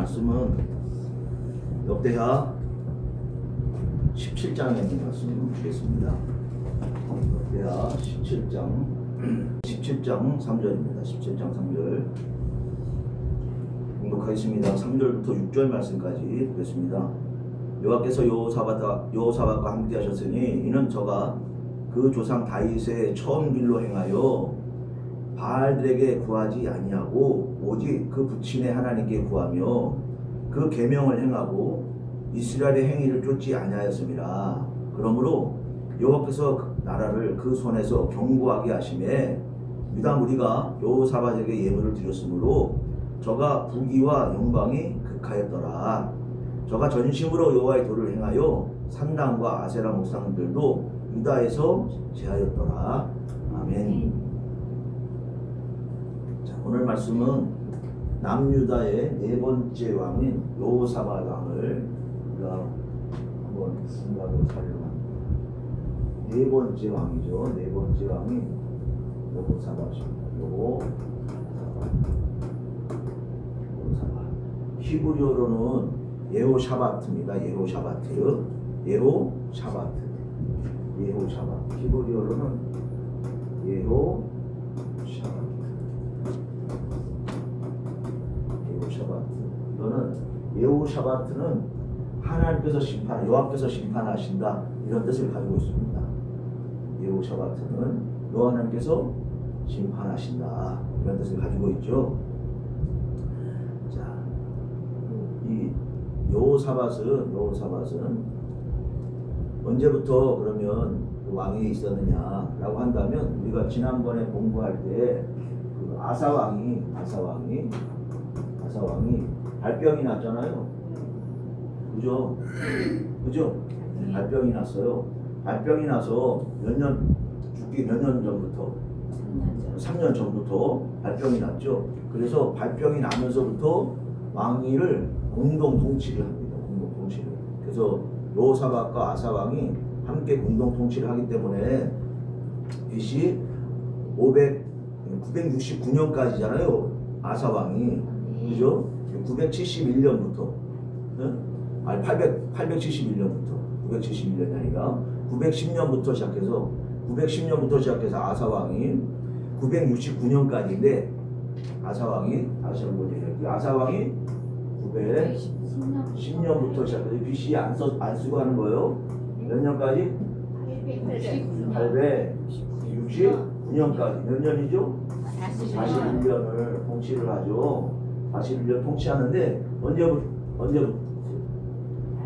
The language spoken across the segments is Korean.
말씀은 역대하 17장에 있는 말씀 주겠습니다. 역대하 17장 3절입니다. 17장 3절 공독하겠습니다. 3절부터 6절 말씀까지 보겠습니다. 여호와께서 여호사밧과 함께 하셨으니 이는 저가 그 조상 다윗의 처음 길로 행하여 바알들에게 구하지 아니하고 오직 그 부친의 하나님께 구하며 그 계명을 행하고 이스라엘의 행위를 쫓지 아니하였음이라. 그러므로 여호와께서 나라를 그 손에서 견고하게 하심에 유다 무리가 여호사밧에게 예물을 드렸으므로 저가 부귀와 영광이 극하였더라. 저가 전심으로 여호와의 도를 행하여 산당과 아세라 목상들도 유다에서 제하였더라. 아멘. 자, 오늘 말씀은 남유다의 네 번째 왕인 여호사밧 왕을 우리가 한번 생각을 하려고 합니다. 네 번째 왕이죠. 네 번째 왕이 여호사밧입니다. 여호사밧. 히브리어로는 예호샤바트입니다. 예호샤바트. 히브리어로는 예호샤바트. 이거는 예호샤바트는 하나님께서 여호와께서 심판하신다, 이런 뜻을 가지고 있습니다. 예호샤바트는 여호와 하나님께서 심판하신다, 이런 뜻을 가지고 있죠. 자, 이 여호사밧은 언제부터 그러면 그 왕이 있었느냐라고 한다면, 우리가 지난번에 공부할 때 그 아사왕이 발병이 났잖아요. 그죠? 발병이 났어요. 발병이 나서 몇 년 전부터 3년 전부터 발병이 났죠. 그래서 발병이 나면서부터 왕위를 공동 통치를 합니다. 그래서 여호사밧과 아사왕이 함께 공동 통치를 하기 때문에 BC 969년까지잖아요. 아사왕이. 그죠? 971년부터 871년부터 971년이 아니라 910년부터 시작해서 아사왕이 969년까지인데, 아사왕이 다시 한번 얘기할게요. 아사왕이 910년부터 시작해서 BC 안 쓰고 하는 거예요. 몇 년까지? 869년까지. 몇 년이죠? 41년을 통치를 하죠. 41년 통치하는데 언제부터?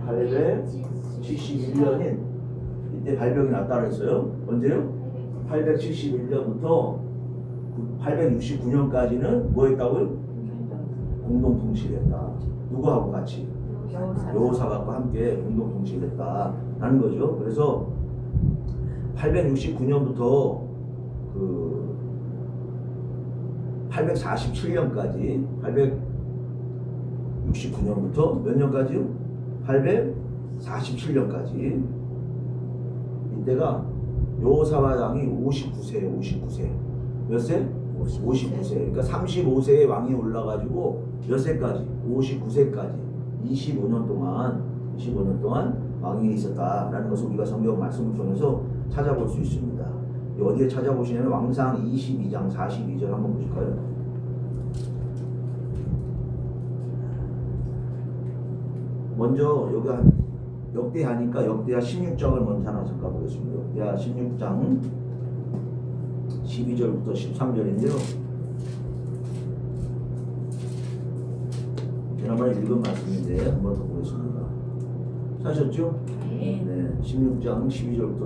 871년인 이때 발병이 났다 그랬어요. 언제요? 871년부터 869년까지는 뭐 했다고요? 공동 통치를 했다. 누구하고 같이? 여호사밧과 함께 공동 통치를 했다라는 거죠. 그래서 869년부터 그 847년까지, 869년부터 몇 년까지요? 847년까지. 이때가 여호사밧 왕이 59세예요. 59세. 몇 세? 59세. 그러니까 35세에 왕이 올라가지고 몇 세까지? 59세까지. 25년 동안 왕이 있었다라는 것을 우리가 성경 말씀을 통해서 찾아볼 수 있습니다. 어디에 찾아보시냐면 왕상 22장 42절 한번 보실까요? 먼저 여기 역대하니까 역대하 16장을 먼저 하나 잠깐 보겠습니다. 역대하 16장 12절부터 13절인데요. 지난번에 읽은 말씀인데 한 번 더 보겠습니다. 사셨죠? 네. 16장 12절부터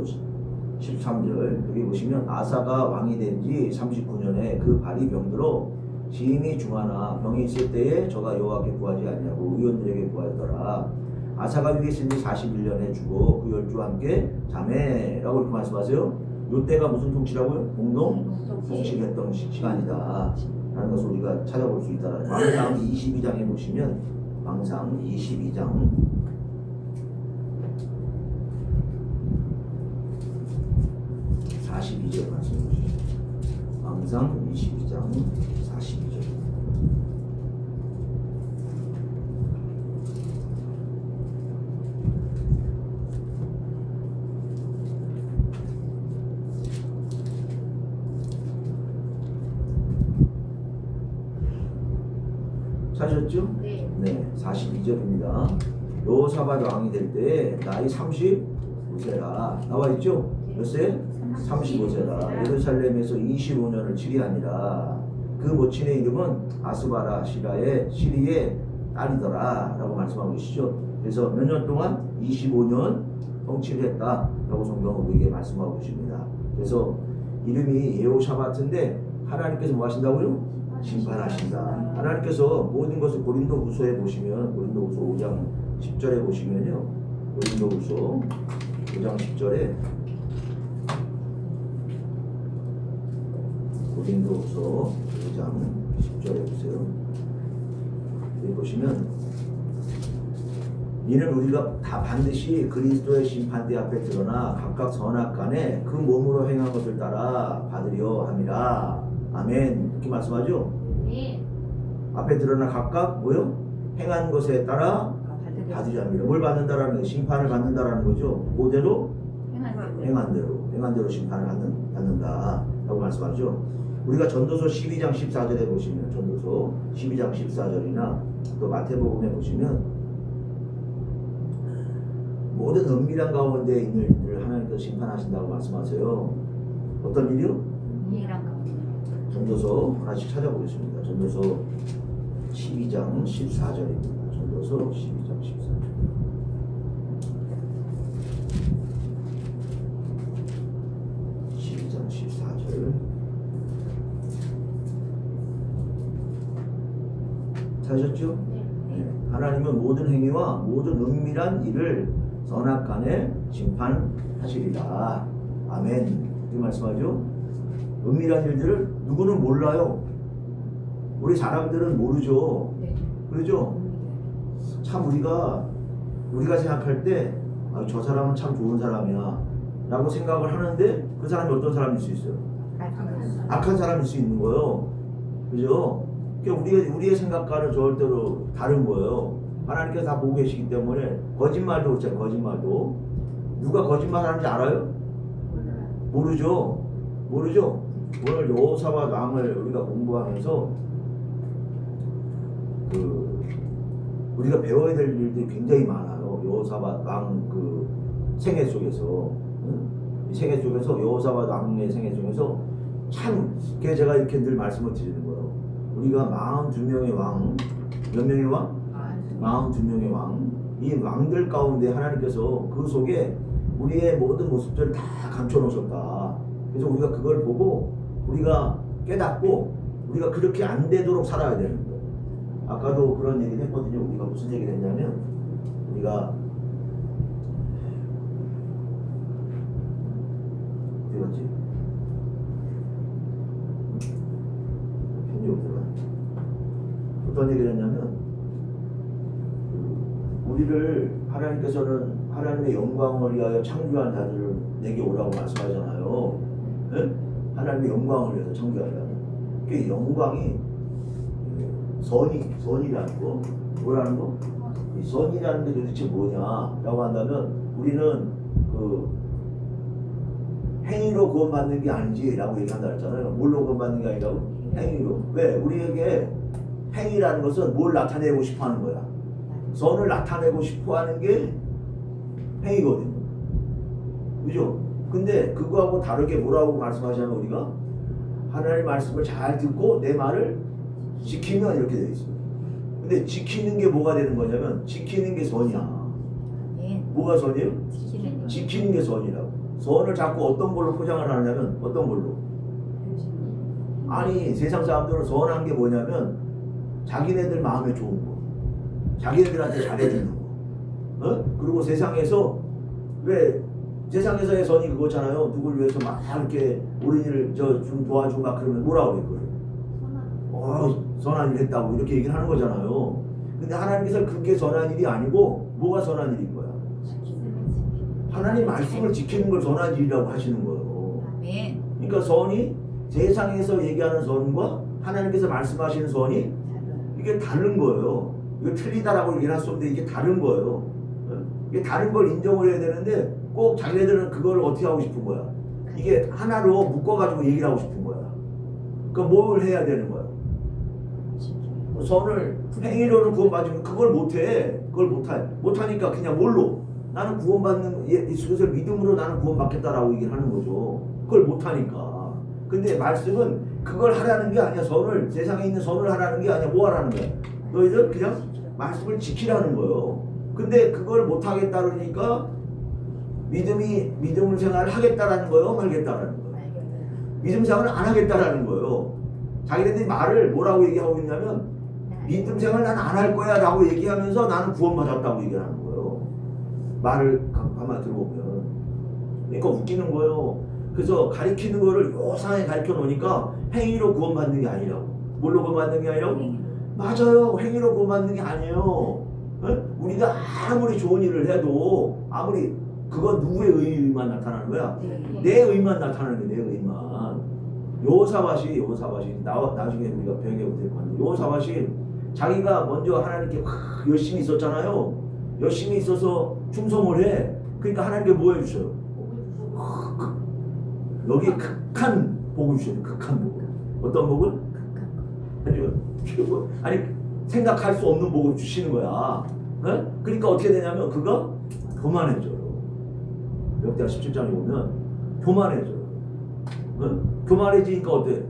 13절. 여기 보시면 아사가 왕이 된 지 39년에 그 발이 병들어 지임이 중하나 병이 있을 때에 저가 여호와께 구하지 아니하고 의원들에게 구하였더라. 아사가 위에 있은 지 41년에 죽어 그 열주와 함께 자매라고 이렇게 말씀하세요. 이때가 무슨 통치라고요? 공동 통치를 했던 시간이다 라는 것을 우리가 찾아볼 수 있다. 왕상 22장에 보시면 왕상 22장 42절 말씀 보시죠. 왕상 22장 42절. 찾으셨죠? 네, 42절입니다. 여호사밧 왕이 될 때 나이 35세라 나와 있죠? 몇 세? 35세라 예루살렘에서 25년을 치리하니라. 그 모친의 이름은 아스바라 시리의 딸이더라 라고 말씀하고 계시죠. 그래서 몇 년 동안? 25년 통치를 했다 라고 성경은 우리에게 말씀하고 계십니다. 그래서 이름이 여호사밧인데 하나님께서 뭐 하신다고요? 심판하신다. 하나님께서 모든 것을 고린도후서에 보시면 고린도후서 5장 10절에 보시면요. 고린도후서 5장 10절에 고린도후서 5장 10절에 보세요. 여기 보시면 이는 우리가 다 반드시 그리스도의 심판대 앞에 드러나 각각 선악간에 그 몸으로 행한 것을 따라 받으려 함이라. 아멘. 이렇게 말씀하죠? 네. 앞에 드러나 각각 뭐요? 행한 것에 따라 받으려 합니다. 뭘 받는다라는 거? 심판을 받는다라는 거죠. 그대로 행한 대로 심판을 받는다 라고 말씀하죠. 우리가 전도서 12장 14절에 보시면 전도서 12장 14절이나 또 마태복음에 보시면 모든 은밀한 가운데 있는 일을 하나님께서 심판하신다고 말씀하세요. 어떤 일이요? 전도서 하나씩 찾아보겠습니다. 전도서 12장 14절입니다. 전도서 12장 14절. 찾으셨죠? 네. 하나님은 모든 행위와 모든 은밀한 일을 선악간에 심판하시리라. 아멘. 이렇게 말씀하죠. 은밀한 일들을 누구는 몰라요. 우리 사람들은 모르죠. 그러죠? 참 우리가 생각할 때 저 사람은 참 좋은 사람이야 라고 생각을 하는데 그 사람이 어떤 사람일 수 있어요? 악한 사람일 수 있는 거예요. 그죠? 그러니까 우리의 생각과는 절대로 다른 거예요. 하나님께서 다 보고 계시기 때문에 거짓말도 그렇잖아요. 거짓말도 누가 거짓말하는지 알아요? 모르죠. 오늘 여호사밧 왕을 우리가 공부하면서 우리가 배워야 될 일들이 굉장히 많아요. 여호사밧 왕 그 생애 속에서 이 생애 속에서 여호사밧 왕의 생애 속에서 참 그게 제가 이렇게 늘 말씀을 드리는 거예요. 우리가 42명의 왕, 몇 명의 왕? 42명의 왕. 이 왕들 가운데 하나님께서 그 속에 우리의 모든 모습들을 다 감춰 놓으셨다. 그래서 우리가 그걸 보고 우리가 깨닫고 우리가 그렇게 안 되도록 살아야 되는 거예요. 아까도 그런 얘기를 했거든요. 우리가 무슨 얘기를 했냐면 우리가 어디 갔지? 편지 없더라. 어떤 얘기를 했냐면 우리를 하나님께서는 하나님의 영광을 위하여 창조한 자들을 내게 오라고 말씀하잖아요. 네? 하나님의 영광을 위해서 창조하려면 그 영광이 선이라는 거 뭐라는 거? 이 선이라는 게 도대체 뭐냐라고 한다면 우리는 그 행위로 구원받는 게 아니지라고 얘기한다 했잖아요. 뭘로 구원받는 게 아니라고? 행위로. 왜? 우리에게 행위라는 것은 뭘 나타내고 싶어 하는 거야? 선을 나타내고 싶어 하는 게 행위거든요. 그죠? 근데 그거하고 다르게 뭐라고 말씀하시냐면 우리가 하나님의 말씀을 잘 듣고 내 말을 지키면 이렇게 되어 있어요. 근데 지키는 게 뭐가 되는 거냐면 지키는 게 선이야. 뭐가 선이에요? 지키는 게 선이라고. 선을 자꾸 어떤 걸로 포장을 하냐면 어떤 걸로? 아니 세상 사람들은 선한 게 뭐냐면 자기네들 마음에 좋은 거, 자기네들한테 잘해주는 거. 그리고 세상에서 왜 세상에서의 선이 그거잖아요. 누굴 위해서 막 이렇게 옳은 일을 좀 도와주고 막 그러면 뭐라고 그럴 거예요? 선한 일 했다고 이렇게 얘기를 하는 거잖아요. 근데 하나님께서 그게 선한 일이 아니고 뭐가 선한 일인 거야? 하나님 말씀을 지키는 걸 선한 일이라고 하시는 거예요. 그러니까 선이 세상에서 얘기하는 선과 하나님께서 말씀하시는 선이 이게 다른 거예요. 이거 틀리다라고 얘기할 수 없는데 이게 다른 거예요. 이게 다른 걸 인정을 해야 되는데 꼭 자기네들은 그걸 어떻게 하고 싶은 거야? 이게 하나로 묶어가지고 얘기를 하고 싶은 거야. 그러니까 뭘 해야 되는 거야? 선을 행위로는 구원받으면 그걸 못해. 그걸 못하니까 그냥 뭘로? 나는 구원받는 예수 그리스도를 믿음으로 나는 구원받겠다라고 얘기를 하는 거죠. 그걸 못하니까. 근데 말씀은 그걸 하라는 게 아니야. 선을 세상에 있는 선을 하라는 게 아니야. 뭐 하라는 거야? 너희들 그냥 말씀을 지키라는 거예요. 근데 그걸 못하겠다 그러니까 믿음을 생활을 하겠다라는 거예요? 말겠다라는 거예요? 믿음 생활을 안 하겠다라는 거예요. 자기네들이 말을 뭐라고 얘기하고 있냐면 믿음 생활 난 안 할 거야 라고 얘기하면서 나는 구원받았다고 얘기하는 거예요. 말을 가만히 들어보면. 그러니까 웃기는 거예요. 그래서 가리키는 거를 요상하게 가르쳐 놓으니까 행위로 구원받는 게 아니라고. 뭘로 구원받는 게 아니라고? 맞아요. 행위로 구원받는 게 아니에요. 에? 우리가 아무리 좋은 일을 해도 아무리 그건 누구의 의만 나타나는 거야? 내 의만 나타나는 거야. 내 의만. 여호사밧이 나중에 우리가 배우게 될 건데 여호사밧이 자기가 먼저 하나님께 열심히 있었잖아요. 열심히 있어서 충성을 해. 그러니까 하나님께 뭐 해주셔요? 여기 극한 복을 주셔요. 극한 복을. 어떤 복을? 아니 생각할 수 없는 복을 주시는 거야. 네? 그러니까 어떻게 되냐면 그거 교만해져요. 역대하 17장에 보면 교만해져요. 네? 교만해지니까 어때?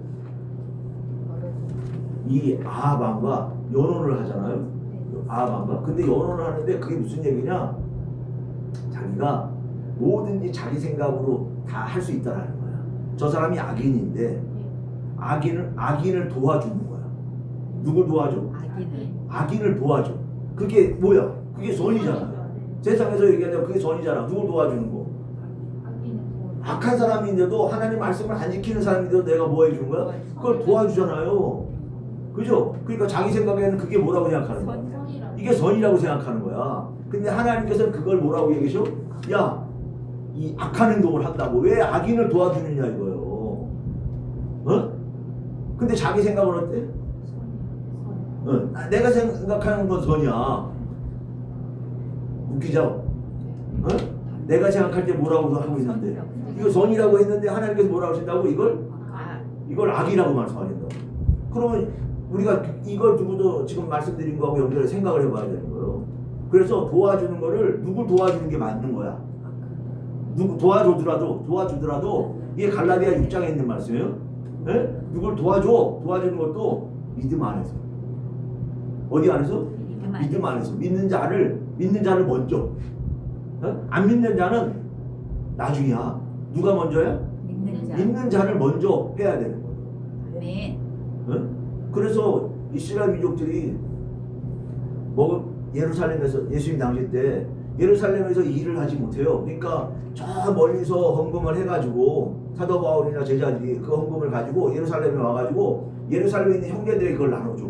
이 아합왕과 연혼을 하잖아요. 아합왕과. 근데 연혼을 하는데 그게 무슨 얘기냐? 자기가 뭐든지 자기 생각으로 다 할 수 있다라는 거야. 저 사람이 악인인데 악인을 도와주는 거야. 누굴 도와줘? 악인을 도와줘. 그게 뭐야? 그게 선이잖아요. 세상에서 얘기하자면 그게 선이잖아. 누굴 도와주는 거? 악한 사람인데도 하나님 말씀을 안 지키는 사람인데도 내가 뭐 해주는 거야? 그걸 도와주잖아요. 그죠? 그러니까 자기 생각에는 그게 뭐라고 생각하는 거야? 이게 선이라고 생각하는 거야. 근데 하나님께서는 그걸 뭐라고 얘기하셔? 야, 이 악한 행동을 한다고 왜 악인을 도와주느냐 이거예요. 어? 근데 자기 생각은 어때? 내가 생각하는 건 선이야. 웃기죠? 어? 내가 생각할 때 뭐라고 하고 있는데 이거 선이라고 했는데 하나님께서 뭐라고 하신다고? 이걸 악이라고 말씀하신다. 그러면 우리가 이걸 두고도 지금 말씀드린 거하고 연결해 생각을 해봐야 되는 거예요. 그래서 도와주는 거를 누굴 도와주는 게 맞는 거야. 누구 도와주더라도 이게 갈라디아 6장에 있는 말씀이에요. 네? 누굴 도와주는 것도 믿음 안에서. 어디 안에서? 믿음 안에서. 믿는 자를 먼저. 안 믿는 자는 나중이야. 누가 먼저야? 믿는 자를 먼저 해야 되는 거예요. 네. 그래서 이스라엘 민족들이 예루살렘에서 예수님 당시 때 예루살렘에서 일을 하지 못해요. 그러니까 저 멀리서 헌금을 해가지고 사도 바울이나 제자들이 그 헌금을 가지고 예루살렘에 와가지고 예루살렘에 있는 형제들에게 그걸 나눠줘.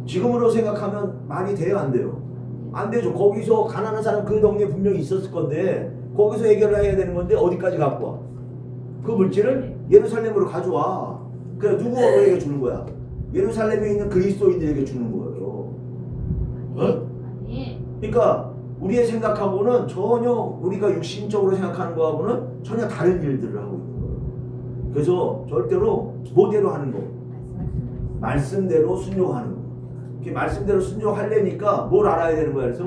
지금으로 생각하면 많이 돼요, 안 돼요? 안 되죠. 거기서 가난한 사람 그 동네에 분명히 있었을 건데 거기서 해결을 해야 되는 건데 어디까지 갖고 와? 그 물질을 예루살렘으로 가져와. 그래 누구에게 주는 거야? 예루살렘에 있는 그리스도인들에게 주는 거예요. 그러니까 우리의 생각하고는 전혀 우리가 육신적으로 생각하는 거하고는 전혀 다른 일들을 하고 있는 거예요. 그래서 절대로 뭐대로 하는 거? 말씀대로 순종하는 거. 말씀대로 순종하려니까 뭘 알아야 되는 거야? 그래서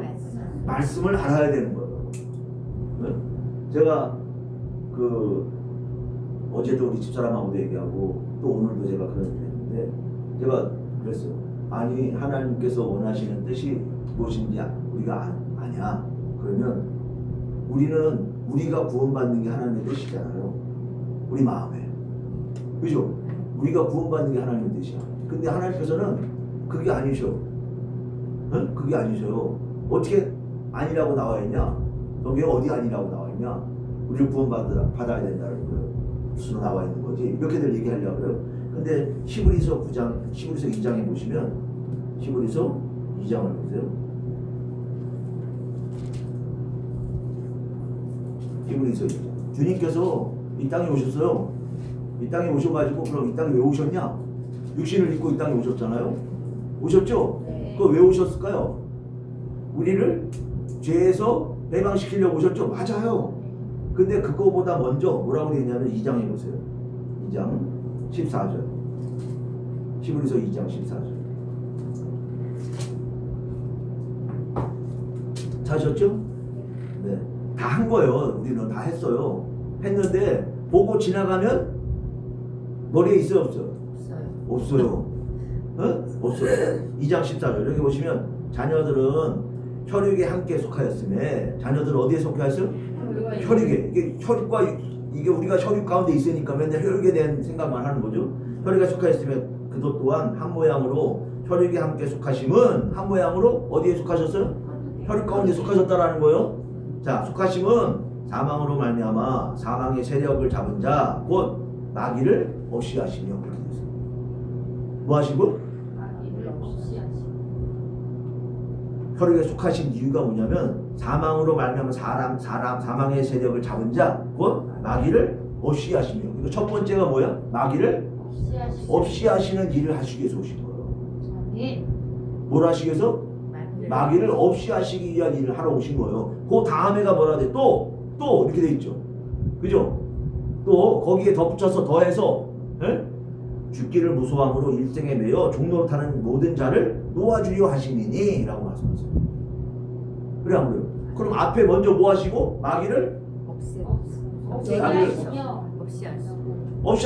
말씀을 알아야 되는 거예요. 제가 어제도 우리 집사람하고도 얘기하고 또 오늘도 제가 그런 얘기 했는데 제가 그랬어요. 아니 하나님께서 원하시는 뜻이 무엇인지 우리가 아냐? 그러면 우리가 구원받는 게 하나님의 뜻이잖아요. 우리 마음에. 그죠? 우리가 구원받는 게 하나님의 뜻이야. 근데 하나님께서는 그게 아니셔. 그게 아니셔요. 어떻게 아니라고 나와 있냐? 거기에 어디 아니라고 나와 있냐? 우리를 구원받아야 된다는 거예요. 수로 나와 있는 거지. 이렇게들 얘기하려고 해요. 근데 히브리서 2장에 보시면 히브리서 2장을 보세요. 히브리서 2장. 주님께서 이 땅에 오셨어요. 이 땅에 오셔가지고 그럼 이 땅에 왜 오셨냐? 육신을 입고 이 땅에 오셨잖아요. 오셨죠? 네. 그거 왜 오셨을까요? 우리를 죄에서 해방시키려고 오셨죠? 맞아요. 근데 그거보다 먼저 뭐라고 되어 있냐면 2장에 보세요. 2장 14절. 히브리서 2장 14절. 찾으셨죠? 네. 다 한 거예요. 우리는 다 했어요. 했는데 보고 지나가면 머리에 있어요, 없어요? 없어요. 어? 없어요. 2장 14절. 여기 보시면 자녀들은 혈육에 함께 속하였음에, 자녀들은 어디에 속하였어요? 혈육에. 이게 혈육과 이게 우리가 혈육 가운데 있으니까 맨날 혈육에 대한 생각만 하는 거죠. 혈육에 속하였으면 그도 또한 한 모양으로 혈육에 함께 속하심은 한 모양으로 어디에 속하셨어요? 혈육 가운데 속하셨다라는 거예요. 자, 속하심은 사망으로 말미암아 사망의 세력을 잡은 자 곧 마귀를 없이 하시며, 그렇게 됐어요. 뭐 하시고? 혈육에 속하신 이유가 뭐냐면 사망으로 말미암아 사망의 세력을 잡은 자 곧 마귀를 없이 하시며. 그러니까 첫 번째가 뭐야? 마귀를 없이 하시는 일을 하시기 위해서 오신 거예요. 뭘 하시기 위해서? 마귀를 없이 하시기 위한 일을 하러 오신 거예요. 그 다음에가 뭐라 돼? 또 이렇게 돼 있죠. 그죠? 또 거기에 덧붙여서 더해서 죽기를 무소함으로 일생에 매여 종노릇하는 모든 자를 놓아주려 하심이니 라고 말씀하세요. 그래 안 그래요? 그럼 앞에 먼저 뭐 하시고? 마귀를 없이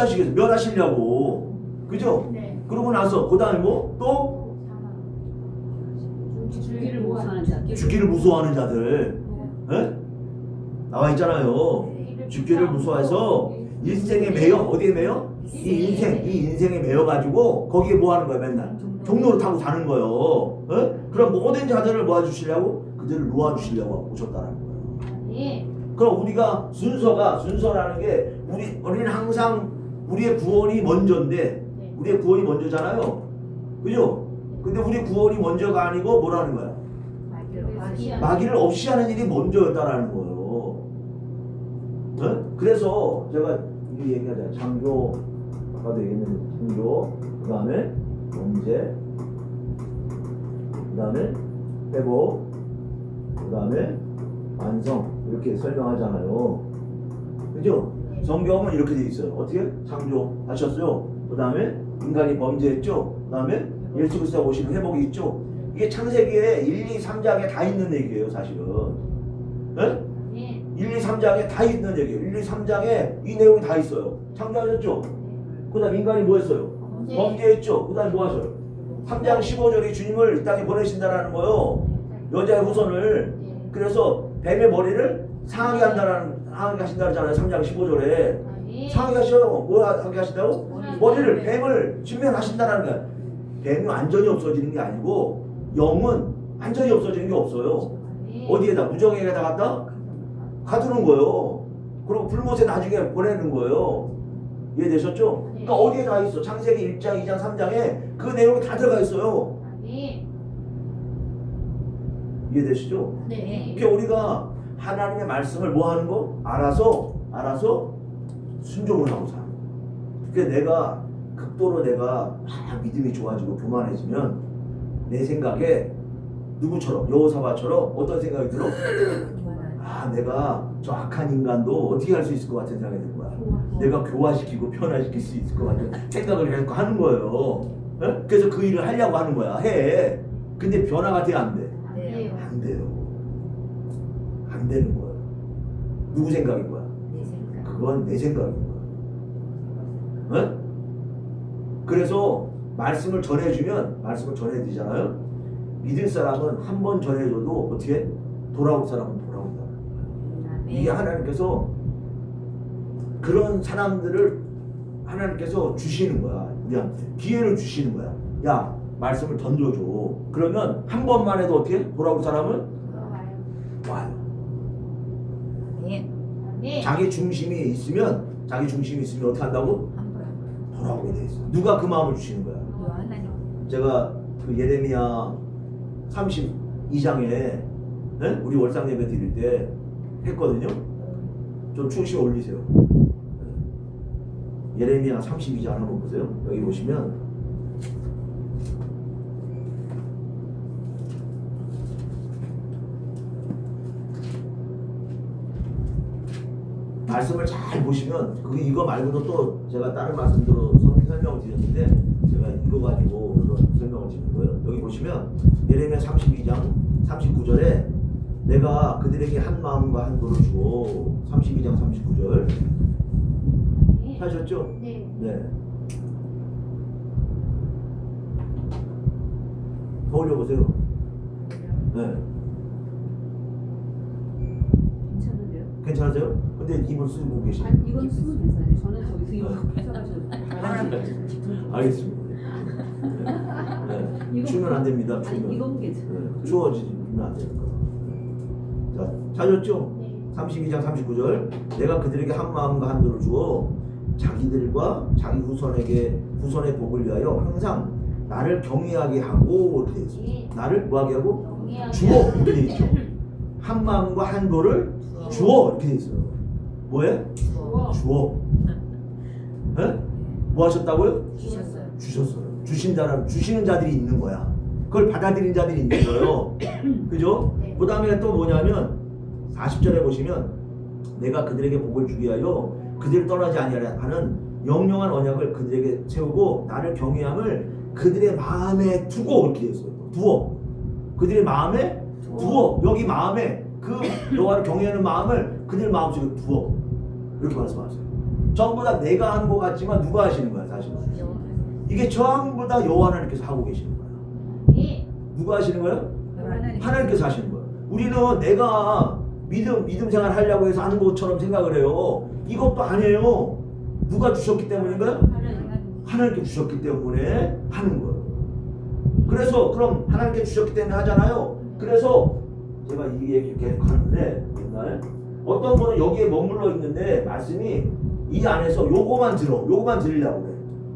하시겠어요. 멸하시려고. 그죠? 네. 그러고 나서 그 다음에 뭐? 또 죽기를 무서워하는 자들. 나와 있잖아요. 죽기를 무서워해서 일생에 매여. 어디에 매여? 이 인생에 매여가지고 거기에 뭐 하는 거야? 맨날 종로를 타고 사는 거예요. 그럼 모든 자들을 모아주시려고, 그들을 놓아주시려고 오셨다는 거예요. 그럼 우리가 순서라는 게 우리는 항상 우리의 구원이 먼저인데, 우리의 구원이 먼저잖아요. 그죠? 근데 우리 구원이 먼저가 아니고 뭐라는 거야? 마귀를 없이 하는 일이 먼저였다라는 거예요. 그래서 제가 이 얘기하잖아요. 창조, 아까도 얘기했는데 창조, 그 다음에 범죄, 그 다음에 회복, 그 다음에 완성, 이렇게 설명하잖아요. 그죠? 성경은 이렇게 돼 있어요. 어떻게? 창조하셨어요. 그 다음에 인간이 범죄했죠. 그 다음에 예수 그리스도가 오시는 회복이 있죠. 이게 창세기에 1, 2, 3장에 다 있는 얘기예요, 사실은. 1, 2, 3장에 다 있는 얘기예요. 1, 2, 3장에 이 내용이 다 있어요. 창조하셨죠? 그 다음 인간이 뭐 했어요? 범죄했죠? 그 다음에 뭐 하셔요? 3장 15절이 주님을 이 땅에 보내신다라는 거예요. 여자의 후손을. 그래서 뱀의 머리를 상하게 하신다 그러잖아요. 3장 15절에. 상하게 하시라고. 뭐 하게 하신다고? 머리를, 뱀을 진멸하신다라는 거야. 뱀이 완전히 없어지는 게 아니고 영은 완전히 없어지는 게 없어요. 어디에다? 무정에다 갖다 가두는 거예요. 그리고 불못에 나중에 보내는 거예요. 이해되셨죠? 그러니까 어디에 다 있어? 창세기 1장, 2장, 3장에 그 내용이 다 들어가 있어요. 이해되시죠? 네. 그러니까 우리가 하나님의 말씀을 뭐 하는 거? 알아서 순종을 하고 사는 거예요. 그러니까 내가 극도로 내가 믿음이 좋아지고 교만해지면 내 생각에 누구처럼? 여호사밧처럼 어떤 생각이 들어? 내가 저 악한 인간도 어떻게 할 수 있을 것 같은 생각이 드는 거야. 내가 교화시키고 변화시킬 수 있을 것 같은 생각을 계속 하는 거예요. 그래서 그 일을 하려고 하는 거야. 해. 근데 변화가 돼, 안 돼? 안 돼요. 안 되는 거야. 누구 생각인 거야? 그건 내 생각인 거야. 그래서 말씀을 전해드리잖아요. 믿을 사람은 한 번 전해줘도 어떻게? 돌아올 사람은 돌아온다. 이게 하나님께서 그런 사람들을 하나님께서 주시는 거야. 우리한테 기회를 주시는 거야. 야, 말씀을 던져줘. 그러면 한 번만 해도 어떻게? 돌아올 사람은 와요. 자기 중심이 있으면 어떻게 한다고? 돌아오게 돼 있어. 누가 그 마음을 주시는 거야? 제가 그 예레미야 32장에 우리 월상 예배 드릴 때 했거든요. 좀 충실 올리세요. 예레미야 32장 한번 보세요. 여기 보시면 말씀을 잘 보시면 이거 말고도 또 제가 다른 말씀대로 설명을 드렸는데 제가 이거 가지고 보시면 예레미야 32장 39절에 내가 그들에게 한 마음과 한 도를 주고 32장 39절 하셨죠? 네. 네. 더 올려보세요. 네. 괜찮은데요? 괜찮으세요? 근데 입을 쓰고 계시네요. 아니 이건 쓰면 괜찮아요. 저는 저기서 이거 펴가지고 알겠습니다. 네. 네. 추면 안 됩니다. 추면. 아니 이건 괜찮아요. 네. 추워지면 안 되니까. 자, 찾았죠? 네. 32장 39절 내가 그들에게 한 마음과 한 도를 주어 자기들과 자기 후손의 복을 위하여 항상 나를 경외하게 하고 이렇게 돼 있어요. 네. 나를 뭐하게 하고? 경외하게 주어 이렇게 돼 있죠. 한 마음과 한 도를 주어 이렇게 돼 있어요. 뭐해? 주어. 주어. 네? 뭐 하셨다고요? 주셨어요. 주셨어요. 주시는 자들이 있는 거야. 그걸 받아들인 자들이 있는 거예요. 그죠? 네. 그 다음에 또 뭐냐면 40절에 보시면 내가 그들에게 복을 주기 위하여 그들을 떠나지 아니하려 하는 영영한 언약을 그들에게 세우고 나를 경외함을 그들의 마음에 두고 이렇게 되어 있어요. 두어. 그들의 마음에 두어. 여기 마음에 그 여호와를 경외하는 마음을 그들 마음속에 두어. 이렇게 말씀하세요. 전부 다 내가 하는 것 같지만 누가 하시는 거야 사실은. 이게 전부 다 여호와 하나님께서 하고 계시는 거야. 네. 누가 하시는 거예요? 하나님께서 하시는 거예요. 우리는 내가 믿음 생활 하려고 해서 하는 것처럼 생각을 해요. 이것도 아니에요. 누가 주셨기 때문인가요? 하나님께 주셨기 때문에 하는 거예요. 그래서 그럼 하나님께 주셨기 때문에 하잖아요. 그래서 제가 이 얘기를 계속 하는데 옛날 어떤 분은 여기에 머물러 있는데 말씀이 이 안에서 요거만 들으려고 그래.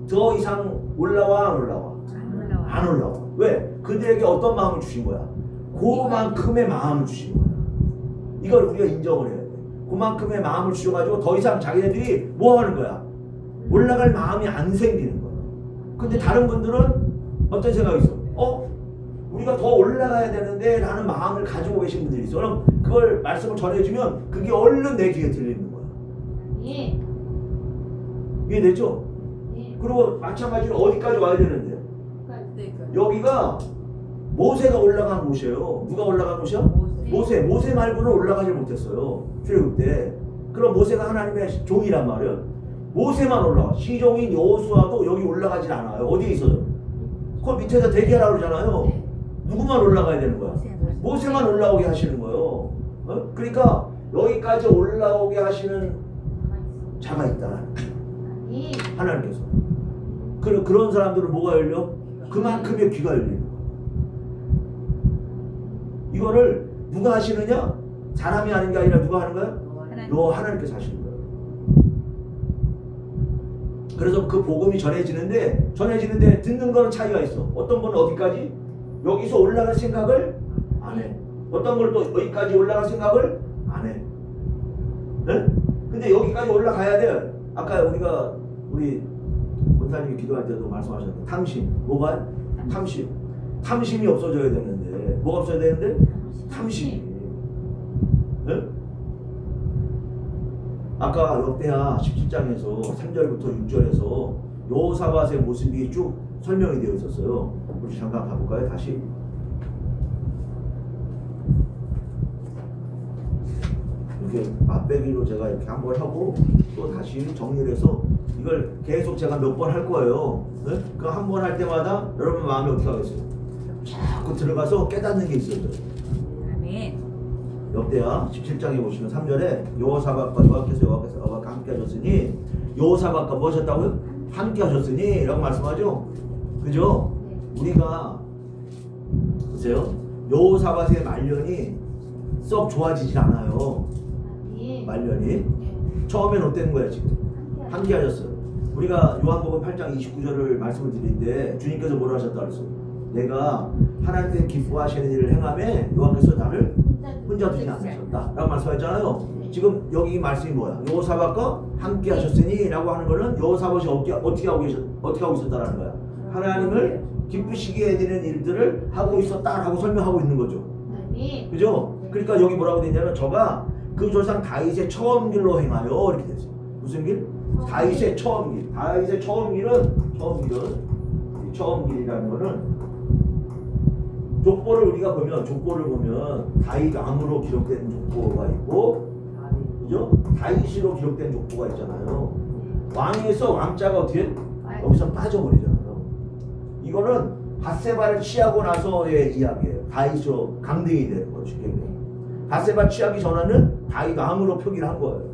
더 이상 올라와 안 올라와? 안 올라와. 왜? 그들에게 어떤 마음을 주신 거야? 그만큼의 마음을 주신 거야. 이걸 우리가 인정을 해야 돼. 그만큼의 마음을 주셔가지고 더 이상 자기네들이 뭐 하는 거야? 올라갈 마음이 안 생기는 거야. 근데 다른 분들은 어떤 생각이 있어? 우리가 더 올라가야 되는데 라는 마음을 가지고 계신 분들이 있어. 그럼 그걸 말씀을 전해주면 그게 얼른 내 귀에 들리는 거야. 네. 이해되죠? 네. 그리고 마찬가지로 어디까지 와야 되는데? 그러니까 여기가 모세가 올라간 곳이에요. 누가 올라간 곳이야? 모세 말고는 올라가지 못했어요. 출애굽 때. 그럼 모세가 하나님의 종이란 말이에요. 모세만 올라가. 시종인 여호수아도 여기 올라가질 않아요. 어디에 있어요? 그 밑에서 대기하라고 그러잖아요. 누구만 올라가야 되는 거야? 모세만 올라오게 하시는 거예요. 그러니까 여기까지 올라오게 하시는 자가 있다. 네. 하나님께서. 그런 사람들은 뭐가 열려? 그만큼의 귀가 열리는 거야. 이거를 누가 하시느냐? 사람이 하는 게 아니라 누가 하는 거야? 하나님께서 하시는 거예요. 그래서 그 복음이 전해지는데 듣는 거는 차이가 있어. 어떤 분은 어디까지? 여기서 올라갈 생각을 안 해. 어떤 분은 또 여기까지 올라갈 생각을 안 해. 네? 근데 여기까지 올라가야 돼. 아까 우리 원사님이 기도할 때도 말씀하셨는데 탐심. 뭐가? 탐심. 탐심이 없어져야 되는데 뭐가 없어야 되는데? 탐심이. 네? 아까 역대하 17장에서 3절부터 6절에서 여호사밧의 모습이 쭉 설명이 되어 있었어요. 우리 잠깐 가볼까요? 다시. 이렇게 맛배기로 제가 이렇게 한번 하고 또 다시 정리를 해서 이걸 계속 제가 몇 번 할 거예요. 네? 그 한 번 할 때마다 여러분 마음이 어떻게 하겠어요? 자꾸 들어가서 깨닫는 게 있어요. 역대하 17장에 보시면 3절에 여호사밧과 여호와께서 함께 하셨으니 여호사밧과 뭐 하셨다고요? 함께 하셨으니 라고 말씀하죠. 그죠? 우리가 보세요. 여호사밧의 말년이 썩 좋아지질 않아요. 네. 말년이 처음엔 어땠는 거야 지금? 함께 하셨어요. 우리가 요한복음 8장 29절을 말씀을 드릴 때 주님께서 뭐라 하셨다 그랬어? 내가 하나님께 기뻐하시는 일을 행하며 여호와께서 나를 혼자 두지 않으셨다 라고 말씀하셨잖아요. 지금 여기 말씀이 뭐야? 여호사밧과 함께 하셨으니 라고 하는 거는 여호사밧이 어떻게 하고 있었다라는 거야. 하나님을 기쁘시게 해드리는 일들을 하고 있었다라고 설명하고 있는 거죠. 네. 그죠? 그러니까 여기 뭐라고 되냐면 저가 그 조상 다윗의 처음 길로 행하여 이렇게 됐어요. 무슨 길? 다윗의 처음 길. 다윗의 처음 길이라는 거는 족보를 우리가 보면 족보를 보면 다윗 왕으로 기록된 족보가 있고, 그죠? 다윗으로 기록된 족보가 있잖아요. 왕에서 왕자가 어떻게 여기서 빠져버리잖아요. 이거는 밧세바를 취하고 나서의 이야기예요. 다윗으로 강등이 되는 거죠. 쉽게 얘기해요. 밧세바 취하기 전에는 다윗 왕으로 표기를 한 거예요.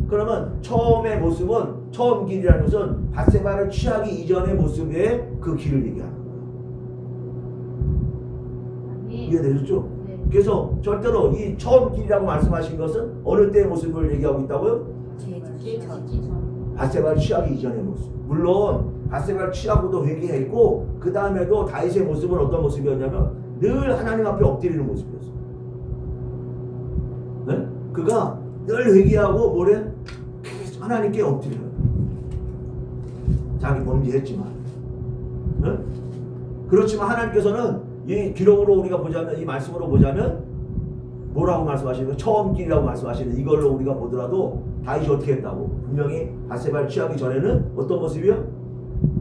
그러면 처음의 모습은, 처음 길이라는 것은 밧세바를 취하기 이전의 모습의 그 길을 얘기하는 거예요. 이해되셨죠? 네. 그래서 절대로 이 처음 길이라고 말씀하신 것은 어느 때의 모습을 얘기하고 있다고요? 밧세바를 취하기 이전의 모습. 물론 밧세바를 취하고도 회개했고 그 다음에도 다윗의 모습은 어떤 모습이었냐면 늘 하나님 앞에 엎드리는 모습이었어요. 네? 그가 늘 회개하고 뭐래? 하나님께 엎드려요. 자기 범죄했지만. 네? 그렇지만 하나님께서는 이 기록으로 우리가 보자면, 이 말씀으로 보자면 뭐라고 말씀하시는 거예요? 처음 길이라고 말씀하시는 이걸로 우리가 보더라도 다윗이 어떻게 했다고? 분명히 밧세바를 취하기 전에는 어떤 모습이요?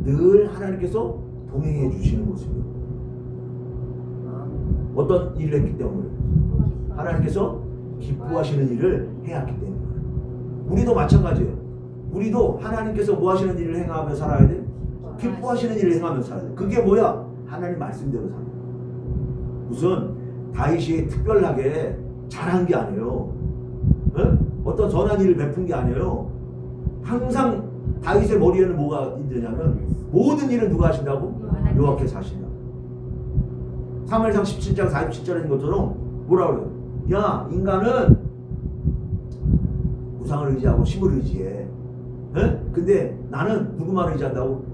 늘 하나님께서 동행해 주시는 모습이요. 어떤 일을 했기 때문에 하나님께서 기뻐하시는 일을 해왔기 때문에. 우리도 마찬가지예요. 우리도 하나님께서 뭐 하시는 일을 행하며 살아야 돼? 기뻐하시는 일을 행하며 살아야 돼. 그게 뭐야? 하나님 말씀대로 사는 거야. 무슨 다윗이 특별하게 잘한 게 아니에요. 에? 어떤 선한 일을 베푼 게 아니에요. 항상 다윗의 머리에는 뭐가 있느냐면 모든 일을 누가 하신다고? 여호와께서 하신다. 사무엘상 17장 47절에 있는 것처럼 뭐라 그래요? 야, 인간은 우상을 의지하고 신을 의지해. 에? 근데 나는 누구만 의지한다고?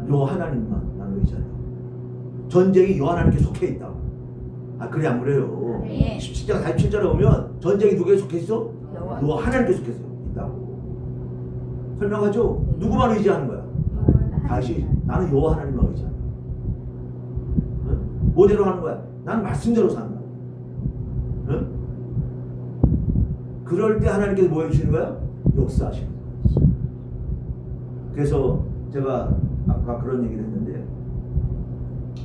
여호와 하나님만 나는 의지한다. 전쟁이 여호와 하나님께 속해 있다. 아, 그래 안 그래요? 네. 17장 47절에 보면 전쟁이 누구에 속해 있어? 여호와 하나님께 속해 있다고. 설명하죠? 누구만 의지하는 거야? 다시 나는 여호와 하나님만 의지한다. 응? 뭐대로 하는 거야? 나는 말씀대로 산다. 응? 그럴 때 하나님께서 뭐 해주시는 거야? 역사하시는 거야. 그래서 제가 아까 그런 얘기를 했는데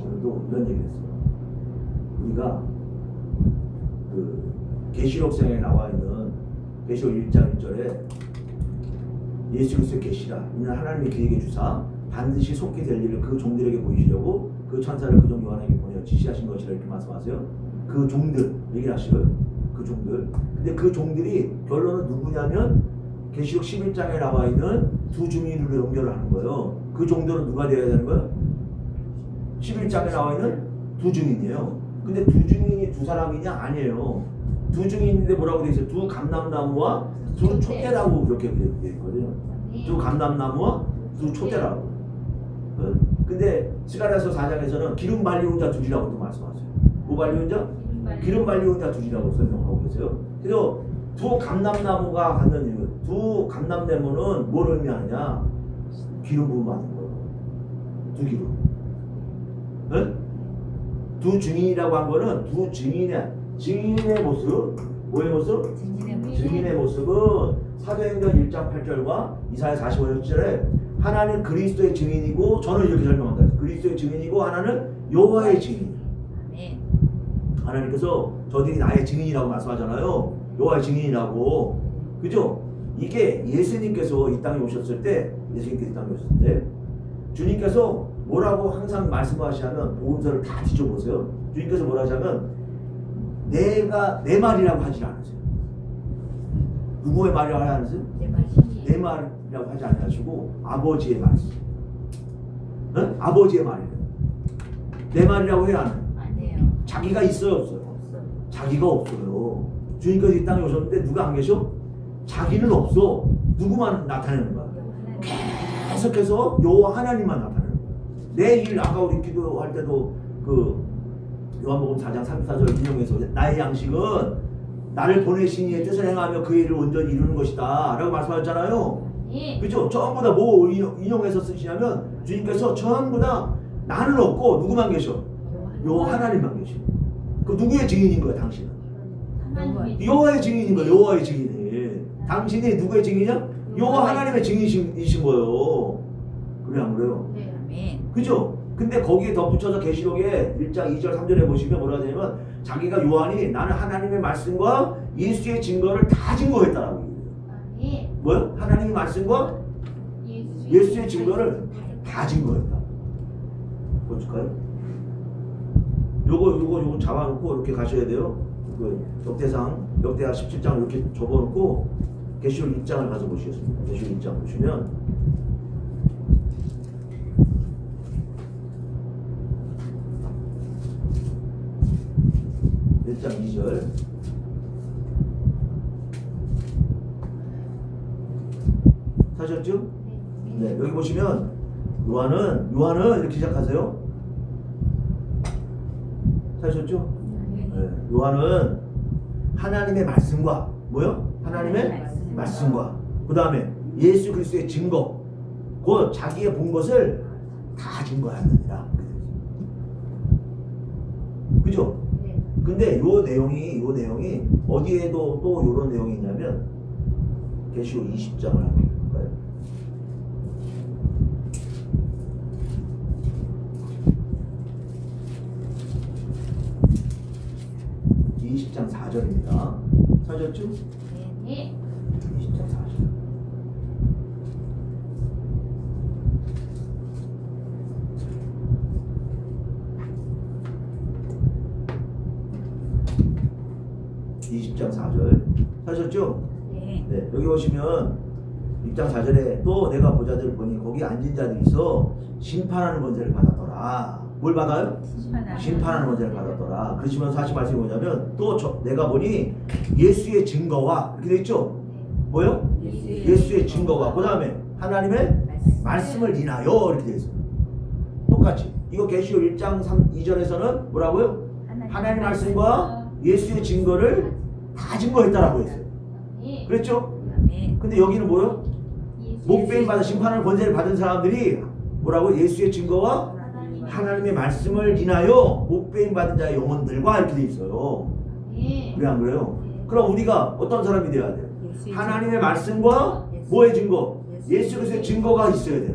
오늘도 이런 얘기를 했어요. 우리가 그 계시록상에 나와 있는 계시록 1장 1절에 예수 그리스도의 계시라 이는 하나님이 그에게 주사 반드시 속게 될 일을 그 종들에게 보이시려고 그 천사를 그 종 요한에게 보내어 지시하신 것이라 이렇게 말씀하세요. 그 종들 얘기를 하시고요. 그 종들. 근데 그 종들이 결론은 누구냐면 계시록 11장에 나와 있는 두 증인으로 연결을 하는 거예요. 그 종들은 누가 되어야 되는 거예요? 11장에 나와 있는 두 증인이에요. 근데 두 증인이 두 사람이냐? 아니에요. 두 증인인데 뭐라고 되어 있어요? 두 감람나무와 두 촛대라고 그렇게 되어 있거든요. 두 감람나무와 두 촛대라고. 근데 스가랴서 4장에서는 기름 발리운 자 둘이라고 또 말씀하세요. 뭐 발리운 자? 기름 발리운 자 둘이라고 설명하고 계세요. 그래서 두 감람나무가 갖는 이유, 두 감람나무는 뭘 의미하느냐? 기름 부음 받는 거예요. 두 기름. 응? 두 증인이라고 한 거는 두 증인의 모습, 뭐의 모습? 증인의 모습은 사도행전 1장 8절과 이사야 45장 7절에 하나는 그리스도의 증인이고, 저는 이렇게 설명한다. 그리스도의 증인이고 하나는 여호와의 증인. 하나님께서 저들이 나의 증인이라고 말씀하잖아요. 여호와의 증인이라고. 그죠? 이게 예수님께서 이 땅에 오셨을 때, 주님께서 뭐라고 항상 말씀하시냐면, 복음서를 다 뒤져보세요. 주님께서 뭐라 하시냐면 내가 내 말이라고 하지 않으세요. 누구의 말이라고 하지 않으세요? 내 말이라고 하지 않으시고 아버지의 말씀. 응? 아버지의 말이래요. 내 말이라고 해야 하나요? 자기가 있어요, 없어요? 자기가 없어요. 주님께서 이 땅에 오셨는데 누가 안 계셔? 자기는 없어. 누구만 나타내는 거야? 계속해서 여호와 하나님만 나타내는 거야. 내 일, 아까 우리 기도할 때도 그 요한복음 4장 34절 인용해서 나의 양식은 나를 보내신 이의 뜻을 행하며 그 일을 온전히 이루는 것이다 라고 말씀하셨잖아요. 그죠? 전부 다 뭐 인용해서 쓰시냐면 주님께서 전부 다 나는 없고 누구만 계셔? 여호와 하나님만 계셔. 그 누구의 증인인 거야 당신은? 여호와의 증인인 거야. 여호와의 증인이. 당신이 누구의 증인이냐? 여호와 하나님의 증인이신 거예요. 그래 안 그래요? 네. 그죠? 근데 거기에 덧붙여서 계시록에 1장 2절 3절에 보시면 뭐라 하냐면 자기가 요한이 나는 하나님의 말씀과 예수의 증거를 다 증거했다라고 얘기해요. 아니, 뭐요? 하나님의 말씀과 예수의 증거를 다 증거했다. 보여줄까요? 요거 잡아놓고 이렇게 가셔야 돼요. 그 역대하 17장 이렇게 접어놓고 계시록 1장을 가서 보시겠습니다. 계시록 1장 보시면 일 장 2절 사셨죠? 네, 여기 보시면 요한은 이렇게 시작하세요. 사셨죠? 네, 요한은 하나님의 말씀과 뭐요? 하나님의 말씀과 그 다음에 예수 그리스도의 증거, 그 자기의 본 것을 다 증거하느니라. 그죠? 네. 근데 요 내용이 어디에도 또 요런 내용이 있냐면 계시록 20장을 한번 볼까요? 이 20장 4절입니다. 찾았죠? 네. 20장 4절. 이 20장 4절 찾으셨죠? 네. 네, 여기 보시면 6장 4절에 또 내가 보자들 보니 거기 앉은 자들이 있어 심판하는 권세를 받았더라. 뭘 받아요? 심판하는 권세를 받았더라. 그러시면서 하신 말씀이 뭐냐면 또 내가 보니 예수의 증거와 이렇게 돼 있죠? 뭐요? 예수의 증거와 그 다음에 하나님의 말씀을 인하여 이렇게 돼 있어요. 똑같이 이거 계시록 1장 2절에서는 뭐라고요? 하나님 말씀과 예수의 증거를 다 증거했다라고 했어요. 아니, 그랬죠? 네. 근데 여기는 뭐요? 목배임 받아 심판하는 권세를 받은 사람들이 뭐라고? 예수의 증거와 하나님의 말씀을 인하여 목배임 받은 자의 영혼들과 이렇게 돼 있어요. 네. 왜 안 그래요? 그럼 우리가 어떤 사람이 돼야 돼요? 예수의 하나님의 말씀과 뭐의 증거? 예수 그리스도의 증거가 있어야 돼요.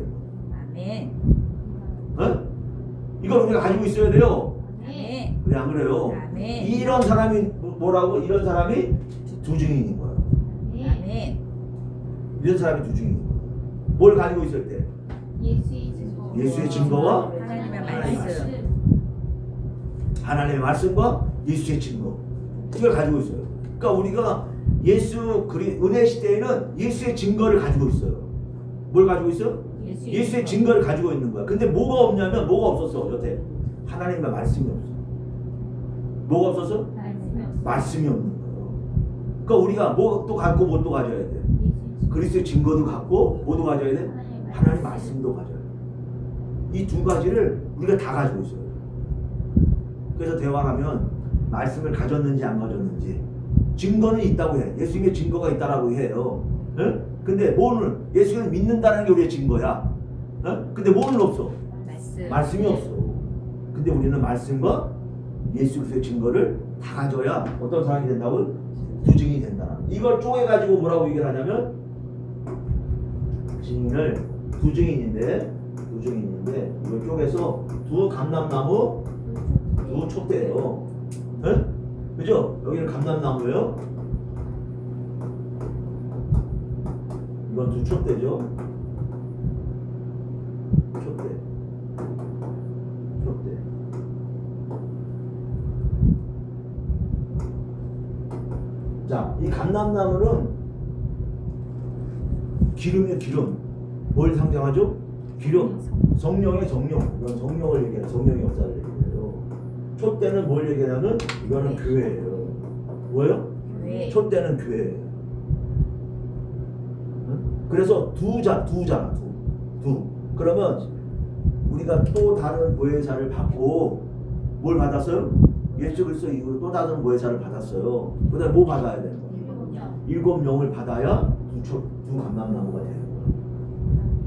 아멘. 어? 이걸 우리가 가지고 있어야 돼요. 네. 왜 안 그래요? 아멘. 이런 사람이 뭐라고? 이런 사람이 두 증인인 거예요. 네. 아멘. 이런 사람이 두 증인인 거예요. 뭘 가지고 있을 때? 예수의 증거. 예수의 증거와 하나님의 하나님의 말씀. 하나님의 말씀과 예수의 증거 이걸 가지고 있어요. 그러니까 우리가 은혜 시대에는 예수의 증거를 가지고 있어요. 뭘 가지고 있어요? 예수의 증거를 가지고 있는 거야. 근데 뭐가 없냐면 뭐가 없었어. 여태 하나님의 말씀이 없어. 뭐가 없었어? 말씀이 없는 거예요. 그러니까 우리가 뭐 또 갖고 뭐 또 가져야 돼? 그리스도의 증거도 갖고 뭐도 가져야 돼? 하나님 말씀도 가져야 돼. 이 두 가지를 우리가 다 가지고 있어요. 그래서 대화하면 말씀을 가졌는지 안 가졌는지 증거는 있다고 해. 예수님의 증거가 있다라고 해요. 에? 근데 뭐는 예수님을 믿는다는 게 우리의 증거야. 에? 근데 뭐는 없어? 말씀이 없어. 근데 우리는 말씀과 예수 그리스도의 증거를 다 가져야 어떤 사람이 된다고? 두 증인이 된다. 이걸 쪼개가지고 뭐라고 얘기를 하냐면 증인을 두 증인인데 이걸 쪼개서 두 감람나무 두 촛대예요. 에? 그죠? 여기는 감람나무예요. 이건 두 촛대죠. 촛대. 자, 이 감람나무는 기름이에요, 기름. 뭘 상징하죠? 기름. 성령의 성령. 이건 성령을 얘기해요. 성령의 역사를 얘기해요. 촛대는 뭘 얘기하냐면 이거는 교회예요. 뭐예요? 교회. 촛대는 교회예요. 응? 그래서 두. 그러면 우리가 또 다른 보혜사를 받고 뭘 받았어요? 예수 그리스도 이후로 또 다른 보혜사를 받았어요. 그 다음에 뭐 받아야 돼요? 7명을 받아야 두 감람나무가 되는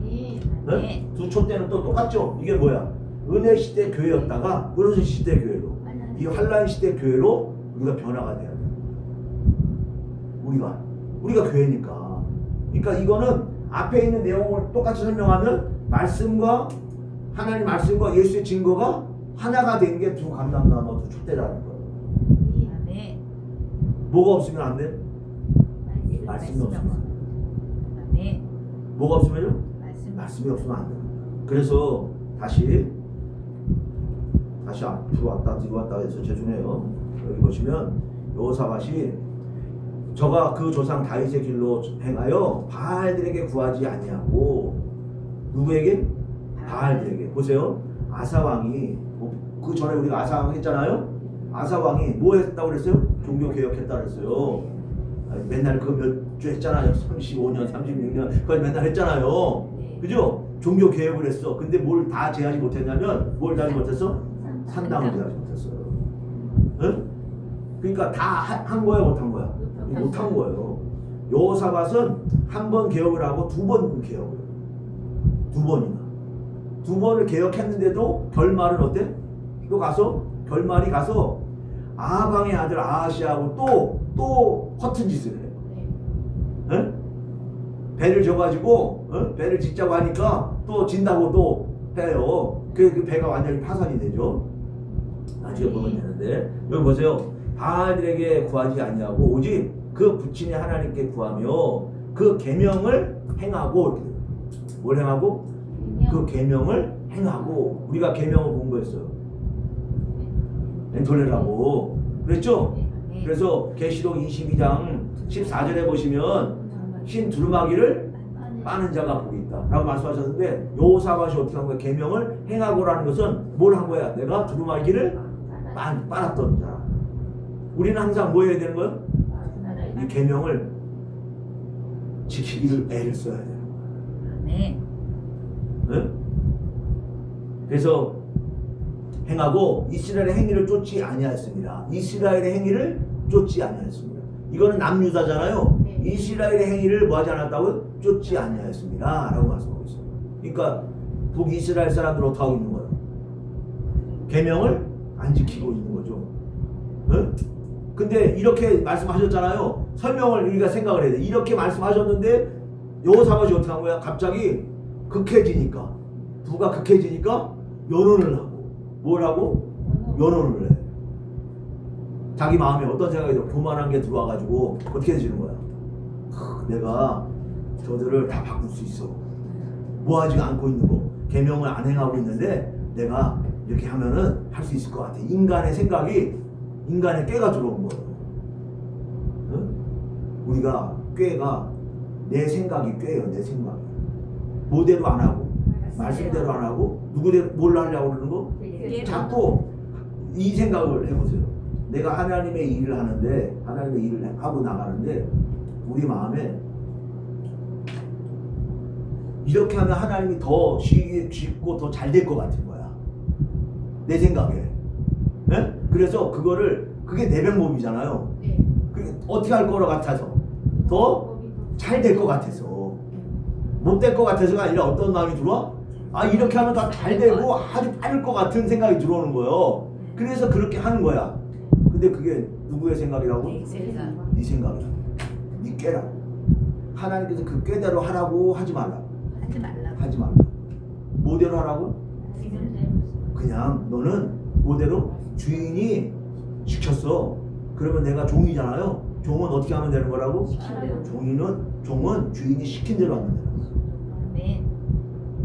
거예요. 네? 두 촛대는 또 똑같죠? 이게 뭐야? 은혜 시대 교회였다가 그릇 시대 교회로, 이 환란 시대 교회로 우리가 변화가 돼야 돼. 우리가 교회니까. 그러니까 이거는 앞에 있는 내용을 똑같이 설명하면 말씀과 하나님 말씀과 예수의 증거가 하나가 된 게 두 감람나무 두 촛대라는 거예요. 아멘. 뭐가 없으면 안 돼? 말씀. 말씀이 없으면. 아멘. 뭐가 없으면요? 말씀. 말씀이 없으면 안 돼. 그래서 다시 앞으로 왔다 뒤로 왔다 해서 죄송해요. 여기 보시면 여호사밧이 저가 그 조상 다윗의 길로 행하여 바알들에게 구하지 아니하고 누구에게? 바알들에게. 보세요. 아사왕이 그 전에 우리가 아사왕 했잖아요. 아사왕이 뭐 했다고 그랬어요? 종교 개혁했다 그랬어요. 아니, 맨날 그 몇 주 했잖아요. 35년, 36년 그걸 맨날 했잖아요. 그죠? 종교 개혁을 했어. 근데 뭘 다 제하지 못했냐면 뭘 다 못했어? 산당을 제하지 못했어요. 응? 그러니까 다 한 거야, 못한 거야? 못한 거예요. 여호사밧은 한 번 개혁을 하고 두 번 개혁을 해요. 두 번이나. 두 번을 개혁했는데도 결말은 어때? 또 가서 결말이 가서 아방의 아들 아하시아하고 또 허튼 짓을 해요. 응? 배를 져가지고 배를 짓자고 하니까 또 진다고 또 해요. 그 배가 완전히 파산이 되죠. 나중에 보면 되는데 여기 보세요. 바알들에게 구하지 아니하고 오직 그 부친의 하나님께 구하며 그 계명을 행하고 뭘 행하고? 그 계명을 행하고 우리가 계명을 공부했어요. 멘토레라고 그랬죠? 그래서 계시록 22장 14절에 보시면 흰 두루마기를 빠는 자가 복이 있다 라고 말씀하셨는데 여호사밧이 어떻게 한 거야? 계명을 행하고라는 것은 뭘 한 거야? 내가 두루마기를 빨았던 자. 우리는 항상 뭐 해야 되는 거야? 이 계명을 지키기를 애를 써야 되는 거야. 네. 네? 그래서 행하고 이스라엘의 행위를 쫓지 아니하였습니다. 이스라엘의 행위를 쫓지 아니하였습니다. 이거는 남유다잖아요. 네. 이스라엘의 행위를 뭐하지 않았다고요? 쫓지 아니하였습니다 라고 말씀하고 있어요. 그러니까 북이스라엘 사람들은 어떻게 하고 있는 거예요? 계명을 안 지키고 있는 거죠. 네? 근데 이렇게 말씀하셨잖아요. 설명을 우리가 생각을 해야 돼. 이렇게 말씀하셨는데 여호사밧이 어떻게 한 거야? 갑자기 극해지니까 부가 극해지니까 연혼을 하고 뭘 하고? 연혼을 해. 자기 마음에 어떤 생각이 들어? 교만한 게 들어와가지고 어떻게 해주는 거야? 내가 저들을 다 바꿀 수 있어. 뭐하지 않고 있는 거 계명을 안 행하고 있는데 내가 이렇게 하면은 할 수 있을 것 같아. 인간의 생각이 인간의 꾀가 들어온 거예요. 응? 우리가 꾀가 내 생각이 꾀예요. 내 생각이 뭐대로 안 하고 말씀대로 안 하고 누구대로 뭘 하려고 그러는 거? 자꾸 이 생각을 해보세요. 내가 하나님의 일을 하는데 하나님의 일을 하고 나가는데 우리 마음에 이렇게 하면 하나님이 더 쉽고 더 잘 될 것 같은 거야. 내 생각에. 네? 그래서 그게 내면몸이잖아요. 그게 어떻게 할 거로 같아서 더 잘 될 것 같아서 못 될 것 같아서가 아니라 어떤 마음이 들어와? 아 이렇게 하면 더 잘 되고 아주 빠를 것 같은 생각이 들어오는 거예요. 그래서 그렇게 하는 거야. 근데 그게 누구의 생각이라고? 네 생각. 네 생각이야. 네 꾀라고. 하나님께서 그 꾀대로 하라고 하지 말라. 하지 말라고. 하지 말라. 뭐대로 하라고? 그냥 너는 뭐대로 주인이 시켰어. 그러면 내가 종이잖아요. 종은 어떻게 하면 되는 거라고? 종은 주인이 시킨 대로 하면 되는 거야. 아멘.